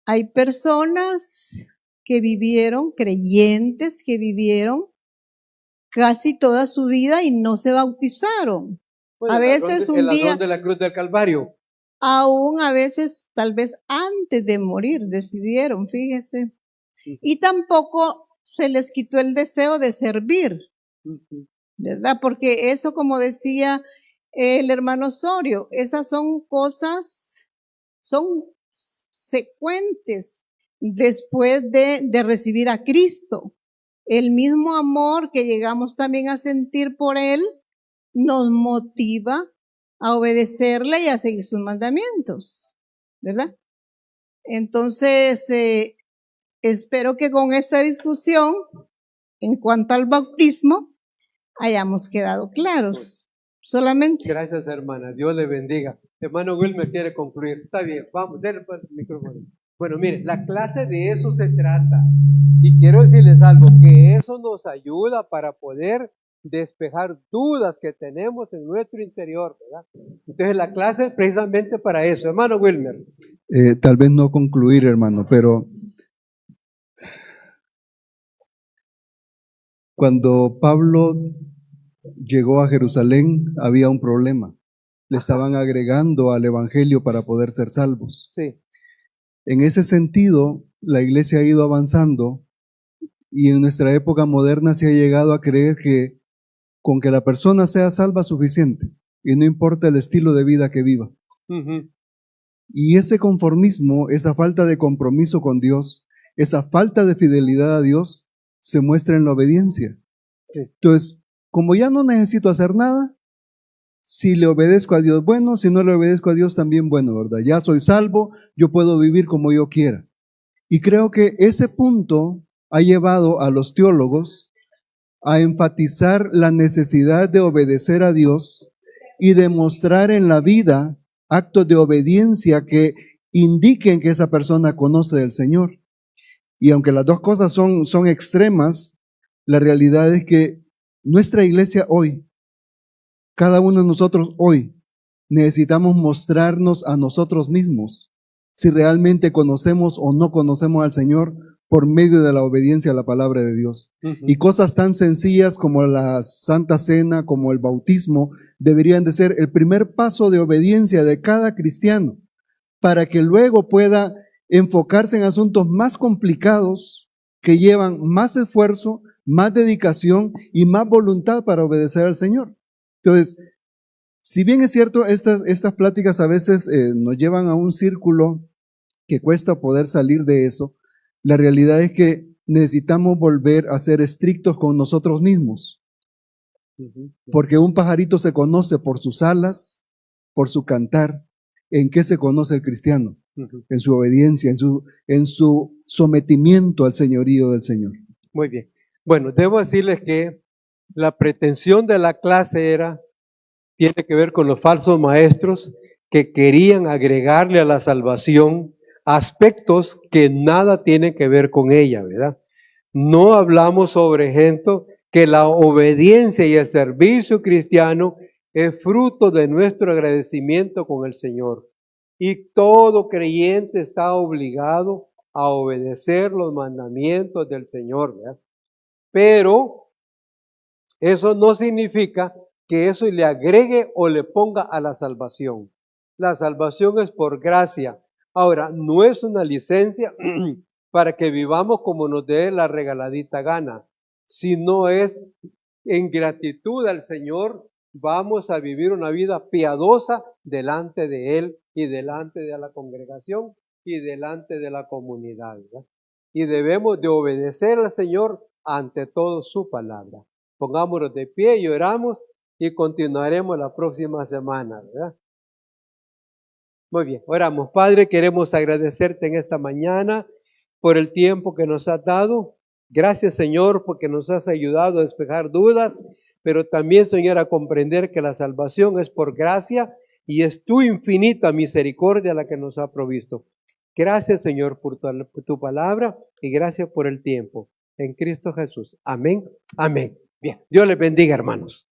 Hay personas que vivieron, creyentes que vivieron casi toda su vida y no se bautizaron.
Bueno,
A veces un
el
día,
ladrón de la cruz del Calvario.
aún a veces, tal vez antes de morir, decidieron, fíjese. Y tampoco se les quitó el deseo de servir, ¿verdad? Porque eso, como decía el hermano Osorio, esas son cosas, son secuentes después de recibir a Cristo. El mismo amor que llegamos también a sentir por Él nos motiva a obedecerle y a seguir sus mandamientos, ¿verdad? Entonces, espero que con esta discusión, en cuanto al bautismo, hayamos quedado claros. Solamente.
Gracias, hermana. Dios le bendiga. Hermano Wilmer quiere concluir. Está bien, vamos, denle el micrófono. Bueno, mire, la clase de eso se trata. Y quiero decirles algo, que eso nos ayuda para poder despejar dudas que tenemos en nuestro interior, ¿verdad? Entonces la clase es precisamente para eso. Hermano Wilmer.
Tal vez no concluir, hermano, pero Cuando Pablo llegó a Jerusalén, había un problema. Le estaban agregando al evangelio para poder ser salvos.
Sí.
En ese sentido, la iglesia ha ido avanzando y en nuestra época moderna se ha llegado a creer que con que la persona sea salva es suficiente y no importa el estilo de vida que viva.
Ujú.
Y ese conformismo, esa falta de compromiso con Dios, esa falta de fidelidad a Dios, se muestra en la obediencia.
Sí.
Entonces, como ya no necesito hacer nada, si le obedezco a Dios, bueno, si no le obedezco a Dios, también bueno, ¿verdad? Ya soy salvo, yo puedo vivir como yo quiera. Y creo que ese punto ha llevado a los teólogos a enfatizar la necesidad de obedecer a Dios y demostrar en la vida actos de obediencia que indiquen que esa persona conoce del Señor. Y aunque las dos cosas son extremas, la realidad es que nuestra iglesia hoy, cada uno de nosotros hoy, necesitamos mostrarnos a nosotros mismos si realmente conocemos o no conocemos al Señor por medio de la obediencia a la palabra de Dios.
Ujú.
Y cosas tan sencillas como la Santa Cena, como el bautismo, deberían de ser el primer paso de obediencia de cada cristiano, para que luego pueda enfocarse en asuntos más complicados que llevan más esfuerzo, más dedicación y más voluntad para obedecer al Señor. Entonces, si bien es cierto, estas pláticas a veces nos llevan a un círculo que cuesta poder salir de eso, la realidad es que necesitamos volver a ser estrictos con nosotros mismos,
Ujú.
porque un pajarito se conoce por sus alas, por su cantar. ¿En qué se conoce el cristiano?
Ujú.
En su obediencia, en su sometimiento al señorío del Señor.
Muy bien. Bueno, debo decirles que la pretensión de la clase tiene que ver con los falsos maestros que querían agregarle a la salvación aspectos que nada tienen que ver con ella, ¿verdad? No hablamos sobre gente que la obediencia y el servicio cristiano es fruto de nuestro agradecimiento con el Señor. Y todo creyente está obligado a obedecer los mandamientos del Señor, ¿verdad? Pero eso no significa que eso le agregue o le ponga a la salvación. La salvación es por gracia. Ahora, no es una licencia para que vivamos como nos dé la regaladita gana, sino es en gratitud al Señor, vamos a vivir una vida piadosa delante de Él y delante de la congregación y delante de la comunidad, ¿verdad? Y debemos de obedecer al Señor ante todo su palabra. Pongámonos de pie y oramos y continuaremos la próxima semana, ¿verdad? Muy bien, oramos. Padre, queremos agradecerte en esta mañana por el tiempo que nos has dado. Gracias, Señor, porque nos has ayudado a despejar dudas, pero también, Señor, a comprender que la salvación es por gracia y es tu infinita misericordia la que nos ha provisto. Gracias, Señor, por tu palabra y gracias por el tiempo. En Cristo Jesús. Amén. Amén. Bien, Dios les bendiga, hermanos.